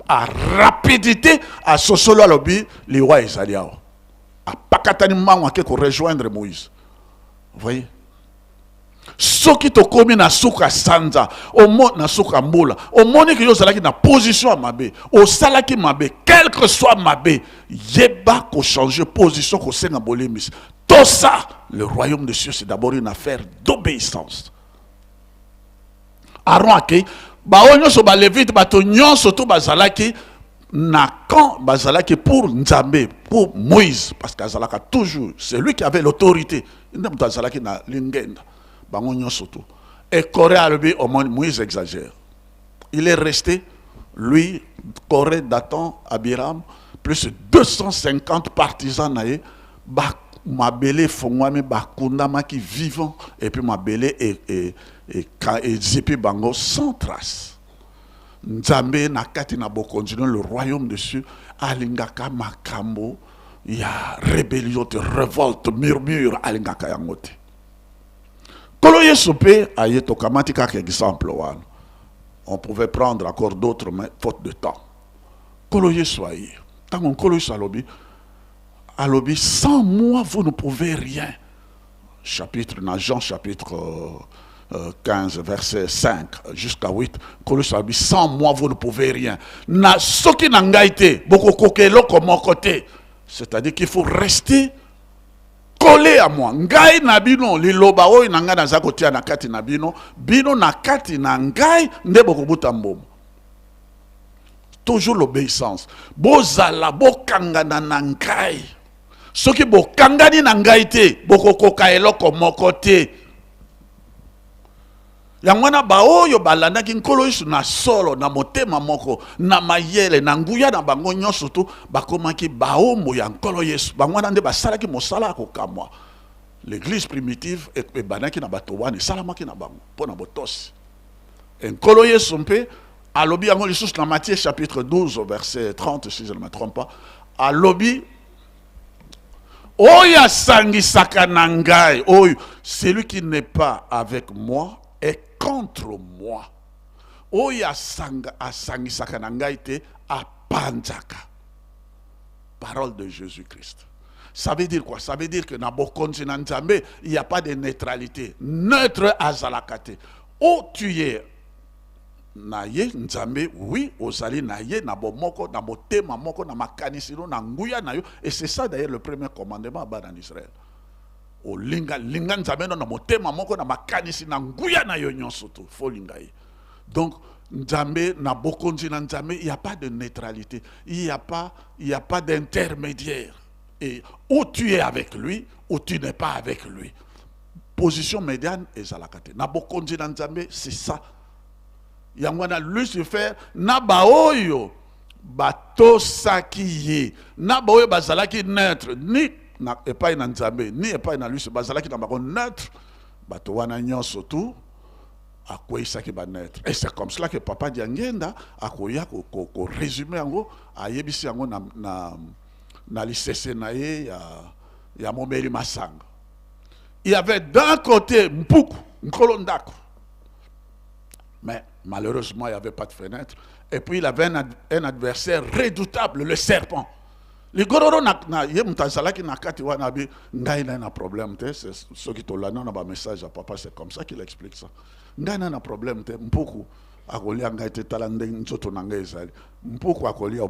à rapidité à ce solo à l'obé, les rois Isaliao. À pakatani mangwa qui rejoindre Moïse. Vous voyez? Soki to komi na suka sanza omo na suka mbola omoni que yo salaki na position mabe o salaki mabe quel que soit mabe yeba ko changer position ko senga bolemis tout ça le royaume de Dieu c'est d'abord une affaire d'obéissance. Aaron akei ba onyo so ba levite ba to nyonso to bazalaki na quand bazalaki pour Nzambe pour Moïse parce qu'azalaka toujours c'est lui qui avait l'autorité ndem bazalaki na lingenda. Et Corée Moïse exagère. Il est resté, lui, Corée, Dathan, Abiram, plus de 250 partisans naïe, Mabélé, Fongwame, Bakundama qui vivant, et puis Mabélé et Zipi Bango sans trace. Nzambe Nakati Nabo continue le royaume dessus, Alingaka Makambo, il y a rébellion, révolte, murmure, Alingaka Yangote. Koloye Soupé a été kamatika exemple. On pouvait prendre encore d'autres, mais faute de temps. Koloye Soye. Tant qu'on Koloye Salobi, à l'obi, sans moi, vous ne pouvez rien. Chapitre, Jean, chapitre 15, verset 5 jusqu'à 8. Koloye Salobi, sans moi, vous ne pouvez rien. Na soki nangaite, boko kokelo comme côté. C'est-à-dire qu'il faut rester collé à moi. Ngai na bino liloba oyo nanga na zakotia na kati na bino bino na kati na ngai ndebo kobuta mbom. Toujours l'obéissance. Bozala bokangana na ngai. Soki bokangani na ngai te bokokoka eloko moko te. Yangwana baoyo balanda ki nkolo Yesu na solo na motema moko na mayele na nguya na bango nyonso tu bakomaki baomo ya nkolo Yesu bangwana nde basalaki mosala kokamwa. L'église primitive et banaki na bato wana salamaki na bango pona botosi. Nkolo Yesu mpe alobi yango lisusu na Matthieu chapitre 12 verset 30 si je ne me trompe pas. Alobi oya sangisaka na ngai oyo celui qui n'est pas avec moi est contre moi. Oya sanga asangisaka na ngai te apanzaka. Parole de Jésus-Christ. Ça veut dire quoi? Ça veut dire que dans Bokonzi na Nzambe, il n'y a pas de neutralité. Neutre azalakate. Où tu es naye Nzambe, oui, ozali naye na bomoko, na motema moko, na makanisino, na nguya na yo. Et c'est ça d'ailleurs le premier commandement en Israël. linga nzambe na motema moko na makanisi na nguya na yo nyonso to fo linga ye. Donc nzambe na bokonzi na nzambe, il y a pas de neutralité, il y a pas d'intermédiaire. Et ou tu es avec lui ou tu n'es pas avec lui. Position médiane ezalakate. Na bokonzi na nzambe, c'est ça. Yangwana Lucifer na baoyo batosaki ye. Na baoyo bazalaki neutre ni na epai na nzambe ni epai na Lucifer, bazalaki na bako neutre. Bato wana nyonso tout akweyisaki ba neutre. Et c'est comme cela que papa Diangenda akoya ko résumer yango ayebisi yango na lisese na ye ya Momeli Masanga. Il y avait d'un côté Mpuku, Nkolondako. Mais malheureusement, il n'y avait pas de fenêtre. Et puis il avait un adversaire redoutable, le serpent. Les gororo na yemutazalaki na kati wana bi ngai na problème te, c'est ce qui tola non na message à papa, c'est comme ça qu'il explique ça. Ngai na problème te, Mpuku akolia ngai te talande nzoto na ngai ezali. Mpuku akolia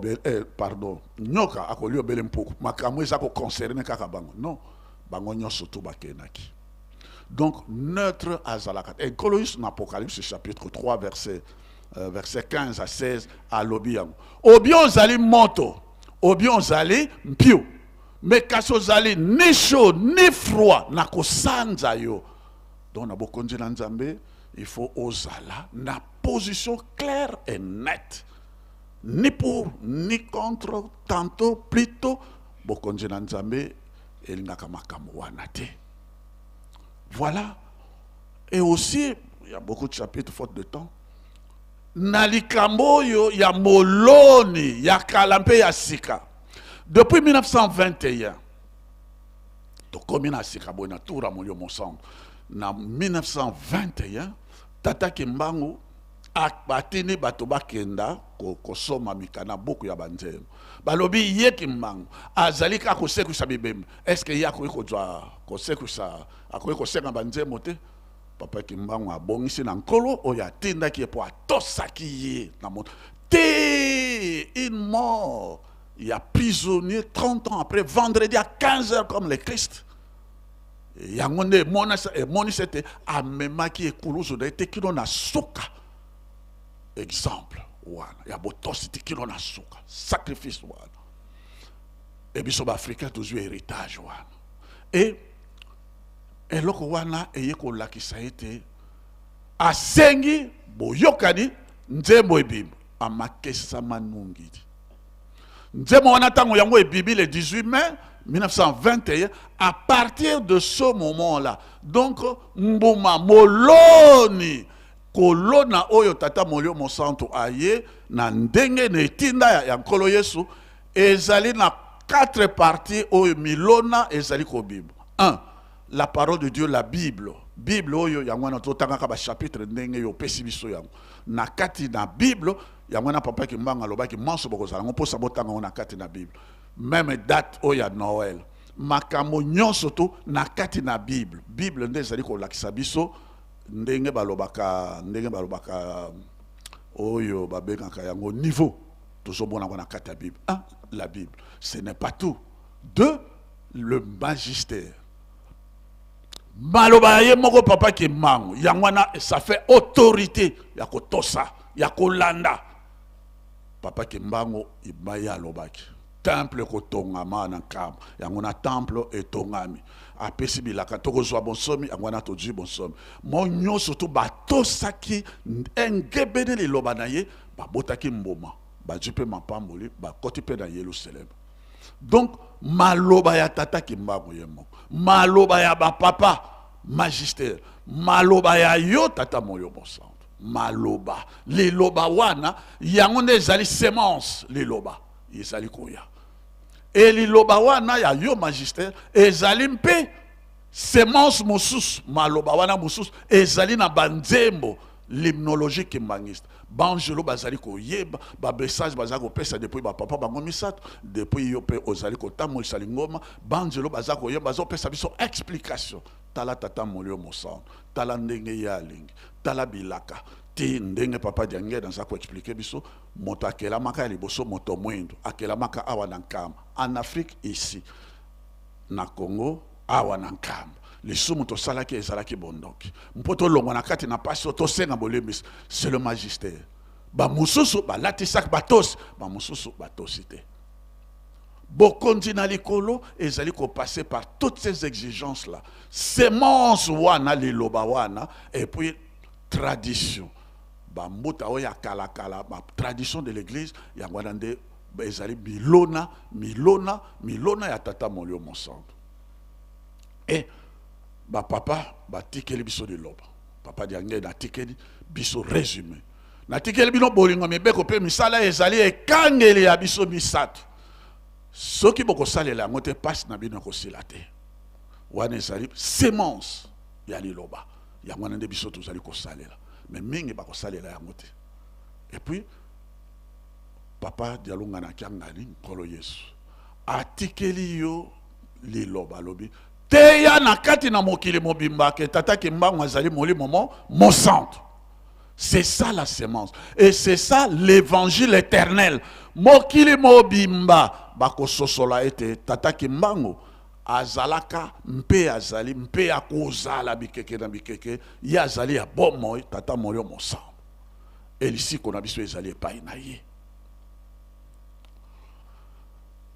pardon, nyoka akolia obele Mpuku. Makamwe za ko concerner kaka bango. Non, bango nyonso to bakenaki. Donc neutre azalakat. Et Colosse dans Apocalypse chapitre 3 verset 15 à 16 à l'obiang. Obion zali moto, obion zali mpio. Mais kaso zali ni chaud ni froid na kosanza yo. Donc na bokonzi na nzambe, il faut ozala na position claire et nette. Ni pour ni contre, tantôt plutôt bokonzi na nzambe elingaka makambo wana te. Voilà. Et aussi, il y a beaucoup de chapitres faute de temps. Nalikambo yo ya moloni ya kalampe ya sika. Depuis 1921, to komi na sika bona toura molio mosang. Na 1921, Tata Kimbangu akbatini bato bakenda ko soma mikana boku ya banzemo. Balobi ye Kimbangu azali ka ko sekusa bibem. Est-ce que ya ko kozwa ko sekusa akoki kosenga banzemo te? Papa Kimbangu abongisi na nkolo oyo atindaki ye po atosaki ye na moto te une mort. Il y a prisonnier 30 ans après, vendredi à 15h comme le Christ. Yangonde moni c'était amemaki ekuluzo de te kilo na suka. Exemple wana ya botositi kilo na suka, sacrifice wana. Et biso ba africain toujours héritage wana. Et loko wana eyeko lakisa ete asengi boyokani nzembo ebim amakesa manungi. Nzembo wana tango yango ebibi le 18 mai 1921, à partir de ce moment-là, donc mbuma moloni kolona oyo tata molio mosanto aye na ndenge netinda ya nkolo Yesu ezali na 4 parties oyo milona ezali ko Bible. 1. La parole de Dieu, la Bible. Bible oyo yango na totanga ba chapitre ndenge yo pesi biso yango. Na kati na Bible yango na papa ki mbanga lobaki manso bokozala ngo posa botanga na kati na Bible. Même date oya Noël. Makambo nyonso to na kati na Bible. Bible nde ezali ko lakisa biso ndenge balobaka oyo babengaka yango niveau. Tozomona na kati ya Bible. 1. La Bible. Ce n'est pas tout. 2. Le magistère. Maloba ye moko papa ki mango yangwana ça fait autorité ya kotosa ya kolanda papa ki mbango ibaya lobaki temple kotongama na kam yangona temple etongami apesi bilaka tokozwa bonsomi yangwana toji bonsomi monyo surtout batosaki engebene liloba na ye babotaki mboma bajipe mapamboli bakoti pe na Yerusalem. Donc maloba ya tata ki mbango yemo maloba ya ba papa magistère maloba ya yo tata molio bonsanto maloba les loba wana yango nde ezali semence les loba ezali koya et les loba wana ya yo magistère ezali mpe semence mosusu maloba wana mosusu ezali na banzembo l'hymnologie kimbangiste banjelo bazali koyeba ba message bazali kopesa depuis ba papa bango misato depuis yo pe ozali kotamolisa lingoma banjelo bazali koyeba bazopesa biso explication tala tata molio mosan tala ndenge ya lingi tala bilaka ti ndenge papa Diange dans ça ko expliquer biso moto akela maka ya liboso moto mwindo akela maka awa na nkama en Afrique ici na Congo awa na nkamba Les sumu to salaki ezalaki bondoki. Mpoto longo na kati na paso to senga bolemis. C'est le magistère. Ba mususu ba latisak batos, ba mususu batosité. Bokondi na likolo ezali ko passer par toutes ces exigences là. Semence wana liloba wana et puis tradition. Ba mbuta oya kala kala ba tradition de l'église ya ngwanande ezali milona ya tata molio monsanto. Et ba papa ba tikeli biso de loba. Papa diange na tikeli biso résumé. Na tikeli bino bolingo mibeko pe misala ezali ekangeli ya biso misato. Soki boko salela yango te passe na bino kosila te. Wana ezali semence ya liloba. Yango nande biso tozali kosalela. Mais mingi bako salela yango te. Et puis papa dialunga na kiangali nkolo Yesu. Atikeli yo liloba lobi. Teya na kati na mokili mobimba ke tata kimbango azali moli momo mon centre. C'est ça la sémence. Et c'est ça l'évangile éternel. Mokili mobimba bako sosola ete tata kimbango azalaka mpe azali mpe akozala bikeke na bikeke ya azali ya bomo tata molio mon centre. Et ici qu'on a biso ezali epai na ye.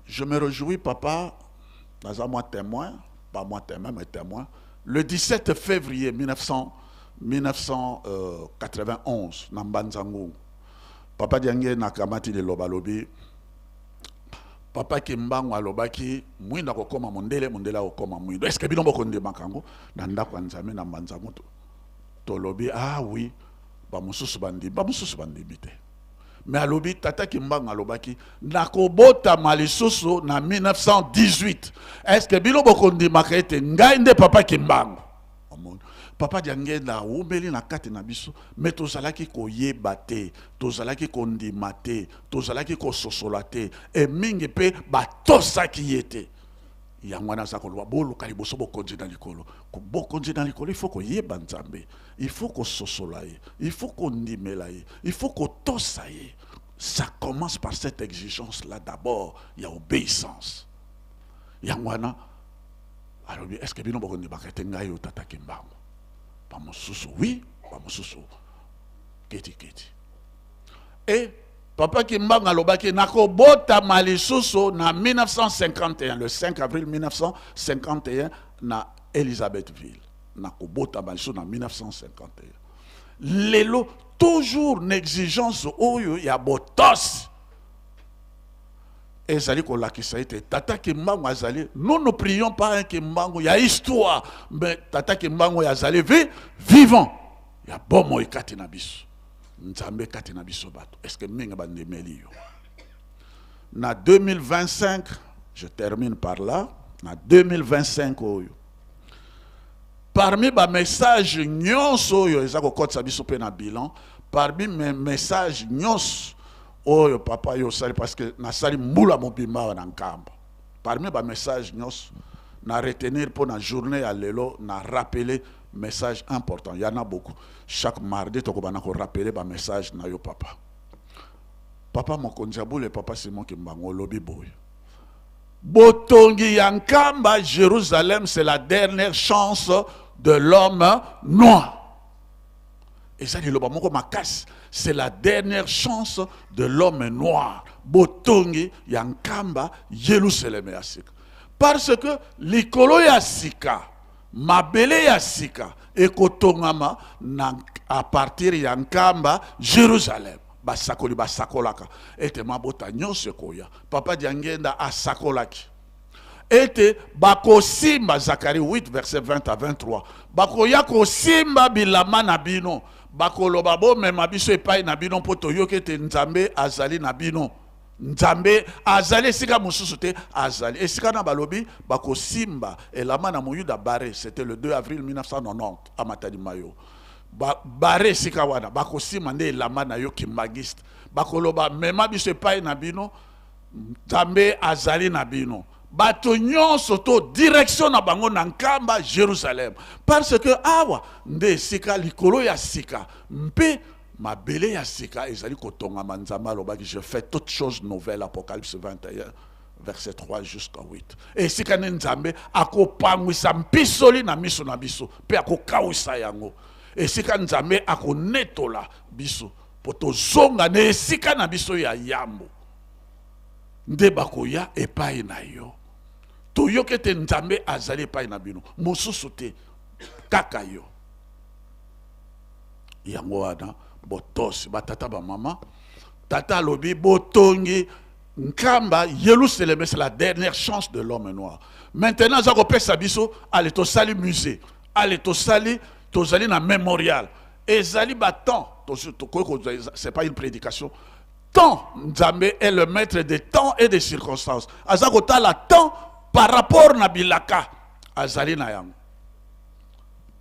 Je me réjouis, papa, dans un mois témoin, pas moi témoin, mais témoin, le 17 février 1991, dans Banzango, papa Diangue Nakamati de Lobalobi, papa Kimbango Alobaki, Mouinda Kokoma Mondele, Mondela Okoma Mouindo. Est-ce que Bilon Bokonde Makango, Nanda Kwanzame, Nambanzango, Tolobi, ah oui, Bamusus Bandi, bite. Mais à l'obi, tata Kimbang à l'obaki, nakobota malisoso na 1918. Est-ce que bilo bokondi makete ngainde papa Kimbang? Papa diange na ubeli na kati na biso, mais tozalaki ko yebate, tozalaki ko ndimate, tozalaki ko sosolate, et mingi pe batosa ki yete. Yangwana sa kolwa bolo kaliboso bokonzi na likolo. Ko bokonzi na likolo, il faut ko yeba nzambe. Il faut qu'on sosolaye, il faut qu'on dimelaye, il faut qu'on tosaye. Ça commence par cette exigence-là d'abord. Il y a obéissance. Yangwana, alors est-ce que bien on va dire yo tata kimbango? Pas mon sousou, oui, pas mon sousou. Keti. Et papa Kimbango alobaki nako bota malisusu na 1951, le 5 avril 1951 na Elisabethville. Nakobota maliso na 1951. Lelo toujours une exigence oyo ya botos. Ezali ko lakisa ete tata Kimbango azali, nous ne prions pas un Kimbango ya histoire, mais tata Kimbango ya azali vivant. Ya bomo ikati na biso. Nzambe kati na biso bato. Est-ce que minga bandemeli yo? Na 2025, je termine par là, na 2025 oyo. Parmi mes messages nyonso oyo ezako kotsa biso pe na bilan, parmi mes messages nyonso oyo papa yo sali parce que na sali mbula mobimba na nkamba. Parmi mes messages nyonso na retenir pour la journée à l'élo, na rappeler message important. Il y en a beaucoup. Chaque mardi, tu vas rappeler un message na yo papa. Papa Mokonjabou, le papa Simon Kimbango, lobi boy. Botongi Yankamba, Jérusalem, c'est la dernière chance de l'homme noir. Et ça dit le bamoko makas, c'est la dernière chance de l'homme noir. Botongi Yankamba, Jérusalem et Asika. Parce que likolo ya sika, mabele ya sika, ekotongama à partir ya Nkamba, Jérusalem. Basakoli basakolaka. Ete mabota nyonso koya. Papa diangenda asakolaki. Ete bakosimba Zacharie 8 verset 20 à 23. Bakoya kosimba bilama na bino. Bakoloba bo mema biso epai na bino poto yokete nzambe azali na bino. Nzambe azali esika mususu te azali esika na balobi bakosimba elama na moyuda bare, c'était le 2 avril 1990 à Matadi Mayo. Bare esika wana bakosimba nde elama na yo kimbangiste bakoloba mema biso epai na bino nzambe azali na bino. Bato nyonso to direction na bango na Nkamba Jérusalem parce que awa nde esika likolo ya sika mpe mabele ya sika ezali kotonga manzamba lobaki je fais toutes choses nouvelles. Apocalypse 21 verset 3 jusqu'à 8. Et si quand Nzambe akopangwisa mpisoli na miso na biso, pe akokawisa yango. Et si quand Nzambe akonetola biso, poto zonga ne esika na biso ya yambo. Nde bakoya epai na yo. Toyoke te Nzambe azali epai na bino. Mosusu te kaka yo. Yango wana botosi batata ba mama. Tata lobi botongi nkamba Yerusalem, c'est la dernière chance de l'homme noir. Maintenant ça repère sabiso, allez to sali musée, allez to sali na mémorial. Et zali battant, c'est pas une prédication. Temps, Nzambe est le maître des temps et des circonstances. Azakota la temps par rapport na bilaka azali na yang.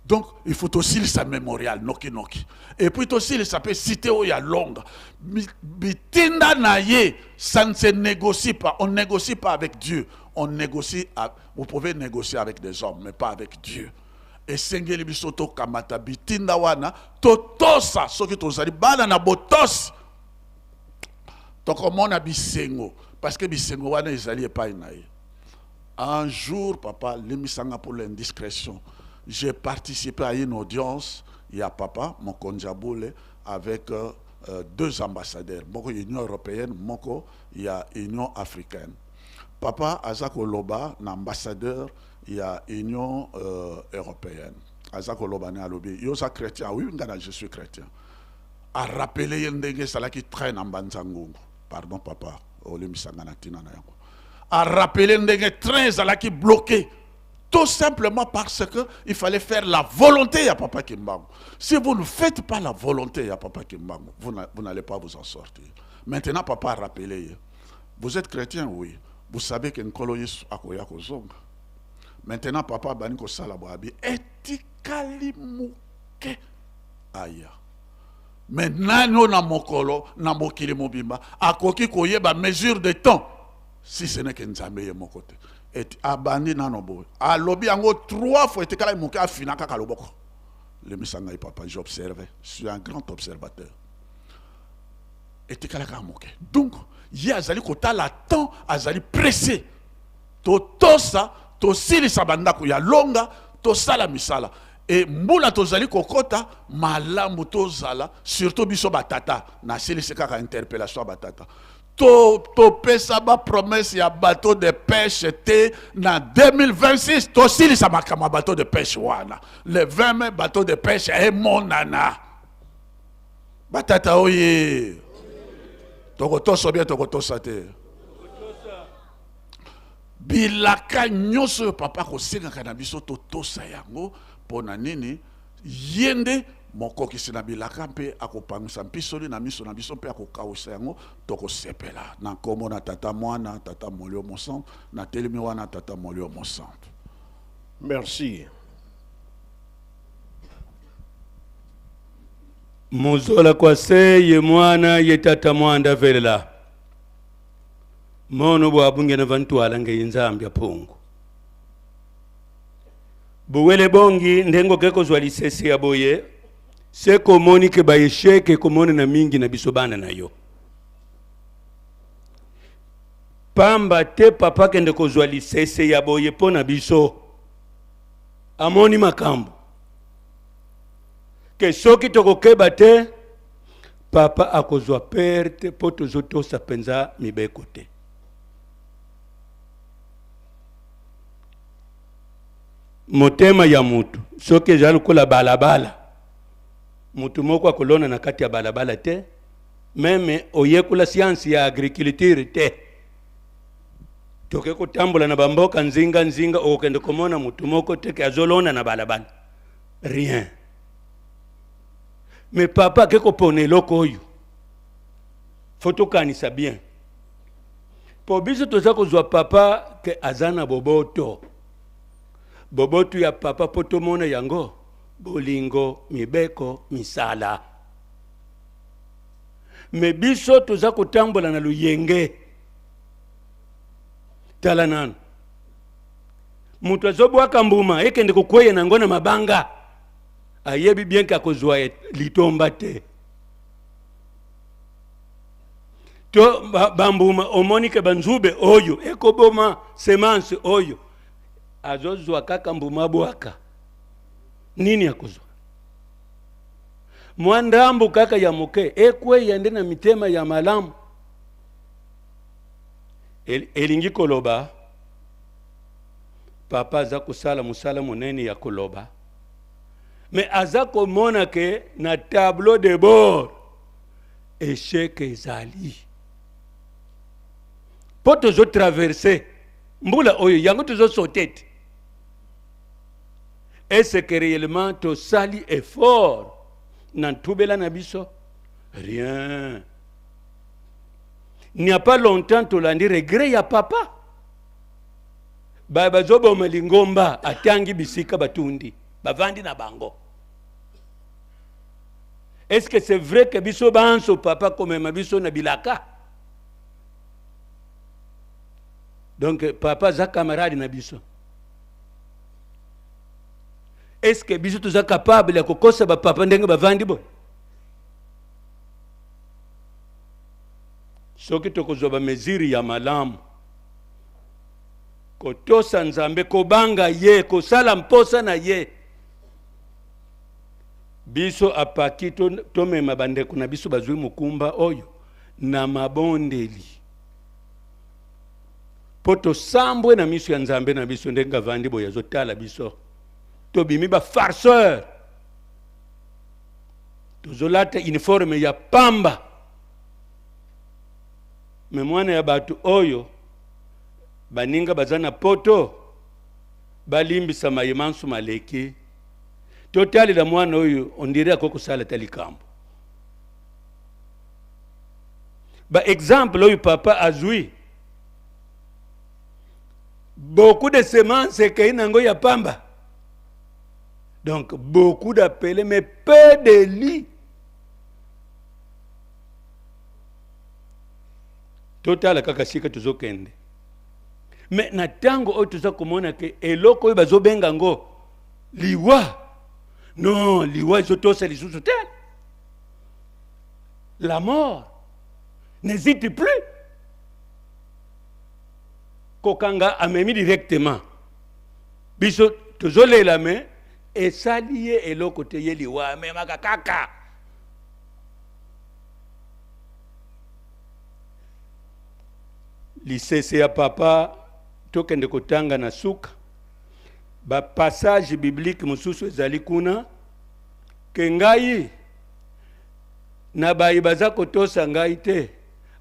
Donc, il faut aussi sa mémorial, noki noki. Et puis aussi, ça peut citer où il y a longue. Bitinda naye, ça ne se négocie pas. On ne négocie pas avec Dieu. On négocie, vous pouvez négocier avec des hommes, mais pas avec Dieu. Et sengeli bisoto kamata bitinda wana, totosa, soki tozali bana na botos. Donc, on a bisengo. Parce que bisengo wana ezali pas inaye. Un jour, papa, l'émission pour l'indiscrétion. J'ai participé à une audience, il y a papa, mon Konjaboule, avec deux ambassadeurs. Moko Union européenne, Moko, il y a Union africaine. Papa, Azako Loba, l'ambassadeur, il y a Union européenne. Azako Loba, n'est alobi. Yosa chrétien, oui, je suis chrétien. A rappeler Yendenge Salaki traîne en Banzangungu. Pardon, papa. A rappeler Yendenge train Salaki bloqué. Tout simplement parce qu'il fallait faire la volonté à Papa Kimbangu. Si vous ne faites pas la volonté à Papa Kimbangu, vous n'allez pas vous en sortir. Maintenant, Papa a rappelé, vous êtes chrétien, oui. Vous savez que Nkoloyis akoya kozonga. Maintenant, Papa Baniko Salaboabi, etikali muke aya. Maintenant, nous na mokolo, na mokili mobimba, akoki koyeba mesure de temps, si ce n'est que Nzambe est mon côté. Et abandi nanobo a lobby ango 3 fois et kala moka fina kaka loboko le misanga papa j'observais, je suis un grand observateur et kala ka moke donc ya azali kota la temps azali pressé to tosa to sili sabanda ko ya longa to sala misala et mbula to zali kokota malamu to zala surtout biso batata na sili se kaka interpellation batata. To pesa ba promesse ya bateau de pêche était en 2026 to sili sa makama bateau de pêche wana le 20 bateau de pêche est mon nana batata oye tokoto sobia tokoto sate bilaka nyoso papa ko senga kana biso to tosa yango pona nini yende moko kisina bilaka mpe akopangisa mpisoli na miso na biso mpe akokawusa yango tokosepela na nkombo na tata mwana tata molio mosantu na telemi wana tata molio mosantu. Merci. Muzola kwa seye mwana ye tata mwanda velela mono bwabunge na vantu alange inzambya pungu buwele bongi ndengo keko zwali sese ya boye se komoni ke bayesheke komoni na mingi na bisobana na yo pamba te papa kende kozwali sese ya boye pona biso amoni makambo ke soki tokokeba te papa akozwa perte po tozotosa penza mibeko te. Motema ya mutu soki ezali kola balabala mutu moko akolona na kati ya balabala te meme oyekula siansi ya agriculture te toke kotambola na bamboka nzinga okende komona mutu moko te ke azolona na balabala rien. Mais papa ke kopone loko oyo fotokanisa bien po biso toza kozwa papa ke azana boboto ya papa poto mona yango bolingo mibeko misala me biso toza kotambola na luyenge tala nanu mutu azobwaka mbuma ekende kokweye nango na mabanga ayebi bien ka kozwa litomba te to bambuma omonike banzube oyo ekoboma semence oyo azozwa kaka mbuma bwaka nini akozwa mwandambu kaka ya muke ekwe yende na mitema ya malamu elingi koloba papa aza kusala musala munene ya koloba mais aza komona ke na tableau de bord échec ezali po tozo traverser mbula oyo yango tozo sotete est-ce que réellement tosali effort na ntubela na biso rien. Il n'y a pas longtemps tolandi regret ya papa bazobo melingomba atangi bisika batundi bavandi na bango. Est-ce que c'est vrai que biso banso papa comme mabiso na bilaka? Donc papa za camarade na biso. Est-ce que biso tuza capable ya kokosa ba papa ndenge bavandi bo? Soki tokozwa meziri ya malamu kotosa nzambe kobanga ye kosala mposa na ye biso apaki tomema bandeko na biso bazwi mukumba oyo na mabondeli po tosambwe na miso ya nzambe na biso ndenge avandi boye azotala biso tobimi ba farceur tozolata uniforme ya pamba me mwana ya batu oyo baninga bazana poto balimbisa mayimansu maleki totali la mwana oyo ondire akoko sala talikambo ba exemple oyo papa azui beaucoup de semences que inango ya pamba donc beaucoup d'appelés mais peu de lits. Total kaka sika tuzokende mais na tango oyo tuza komona ke eloko oyo bazobenga ngo liwa non liwa ezotosa lisusu te la mort n'hésite plus kokanga amemi directement biso tozolela me esali ye eloko te ye liwa amemaka kaka. Lisese ya papa tokende kotanga na suka ba passage biblique mususu ezali kuna ke ngai na bayi baza kotosa ngai te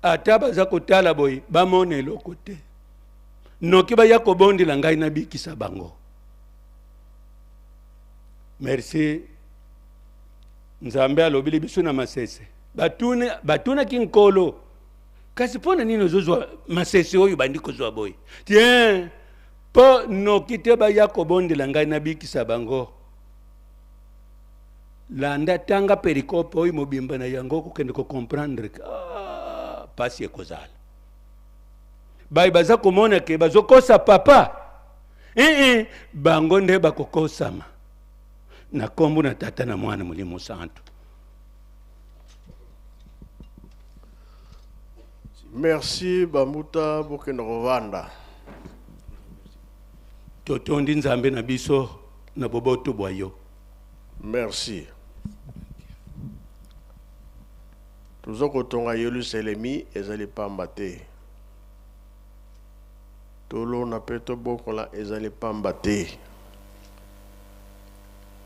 ata baza kotala boyi bamona eloko te noki baya kobondela ngai na bikisa bango. Merci nzambe alobili biso na masese batuna kinkolo kasi pona nino zozwa masese oyo bandiko zwa boy tiens po no kite ba yakobondela ngai na bikisa bango landa tanga perikope oyo mobimba na yango kokende ko comprendre pasi ekozala bai baza komona ke bazokosa papa bango nde bakokosama na kombo na tata na mwana mulimo santo. Merci Bamuta Bokeno Rwanda. Totondi nzambe na biso na boboto boyo. Merci. Tuzoko tonga Yerusalemi ezali pamba te. Tolo na peto bokola ezali pamba te.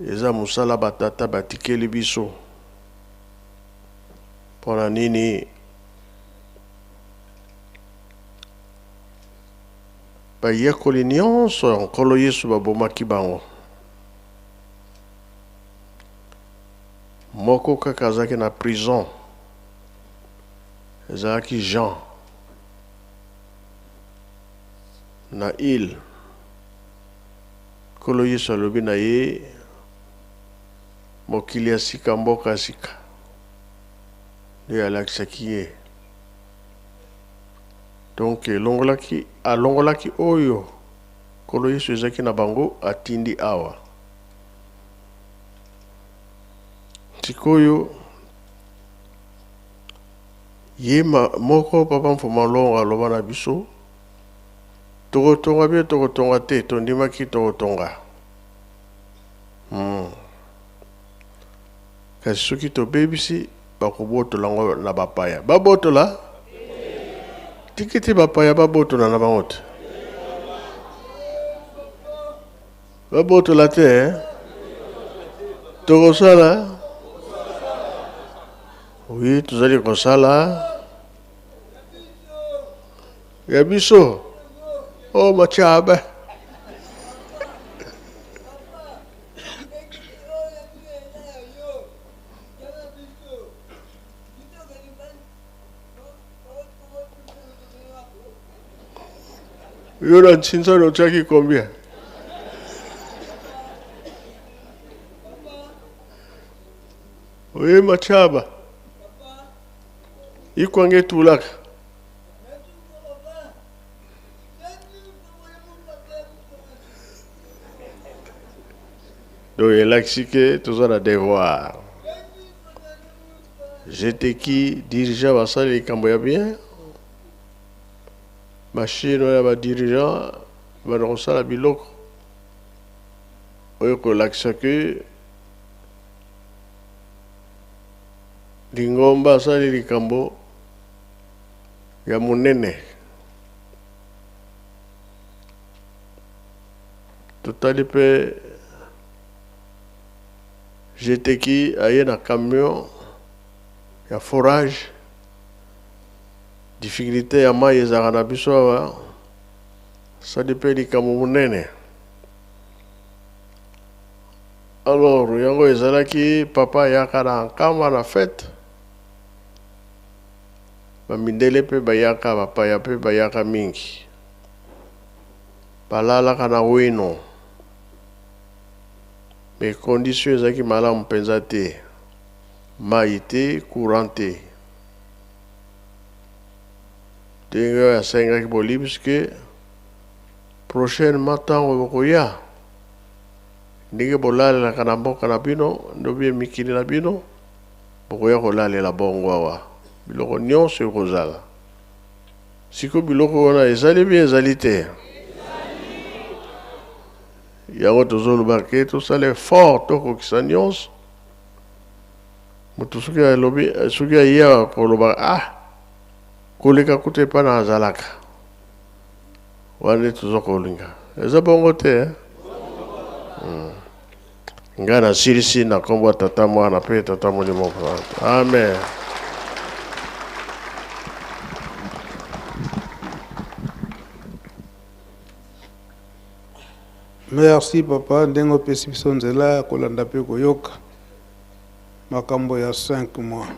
Eza musala batata batikeli biso. Pona nini bayekoli nyonso nkolo Yesu babomaki bango moko kaka azalaki na prison ezalaki Jean na île nkolo Yesu alobi na ye mokili ya sika mboka ya sika nde alakisaki ye donc alongolaki oyo kolo Yesu ezaki na bango atindi awa sikoyo Yema moko papa mfuma longa loba na biso. Tokotonga bie tokotonga te tondima ki tokotonga. Kasi soki tobebisi bakobotola ngo na bapaya. Babotola? Tikiti bapaya babotola na bango te. Babotola te, Tokosala? Oui, tozali kosala. Ya biso. Oh, machaba. Yona chinsa no chaki combien? Oui, machaba. Ikwange tulaka. Donc, il a expliqué tout ça, le devoir. J'étais qui dirigeant à ça, les Camboya bien. Machine, il dirigeant, il va dans ça, la bilok. Il y a l'action que Lingomba, ça, les Cambo, il y a mon nene. Tout à l'heure, j'étais qui aille dans camion, il y a forage, difficulté à maïs à Ranabisoa, ça dépend du Camerounais. Alors, yango ezalaki papa yakana kama na fête. Ba mindele pe bayaka papa ya pe bayaka mingi. Balala kana wino. Mais conditions ezaki malamu penza te. Mai te, courant te. Tengo ya senga ki boli puisque prochainement tango koya. Ndenge bolale la kana mboka na bino, ndobie mikili na bino, bokoya kolale la bongo awa. Biloko nyonso ekozala. Siko biloko wana ezali bien ezali te. Yango tozoloba ke tosala fort tokokisa nyonso. Mutu soki alobi soki aya koloba koleka kute pa na azalaka. Wane tozokolinga. Eza bongo te. Ngana sirisi na kombo tata mwana pe tata molimo. Amen. Merci papa ndengo pesi biso nzela kolanda pe koyoka makambo ya 5 mois.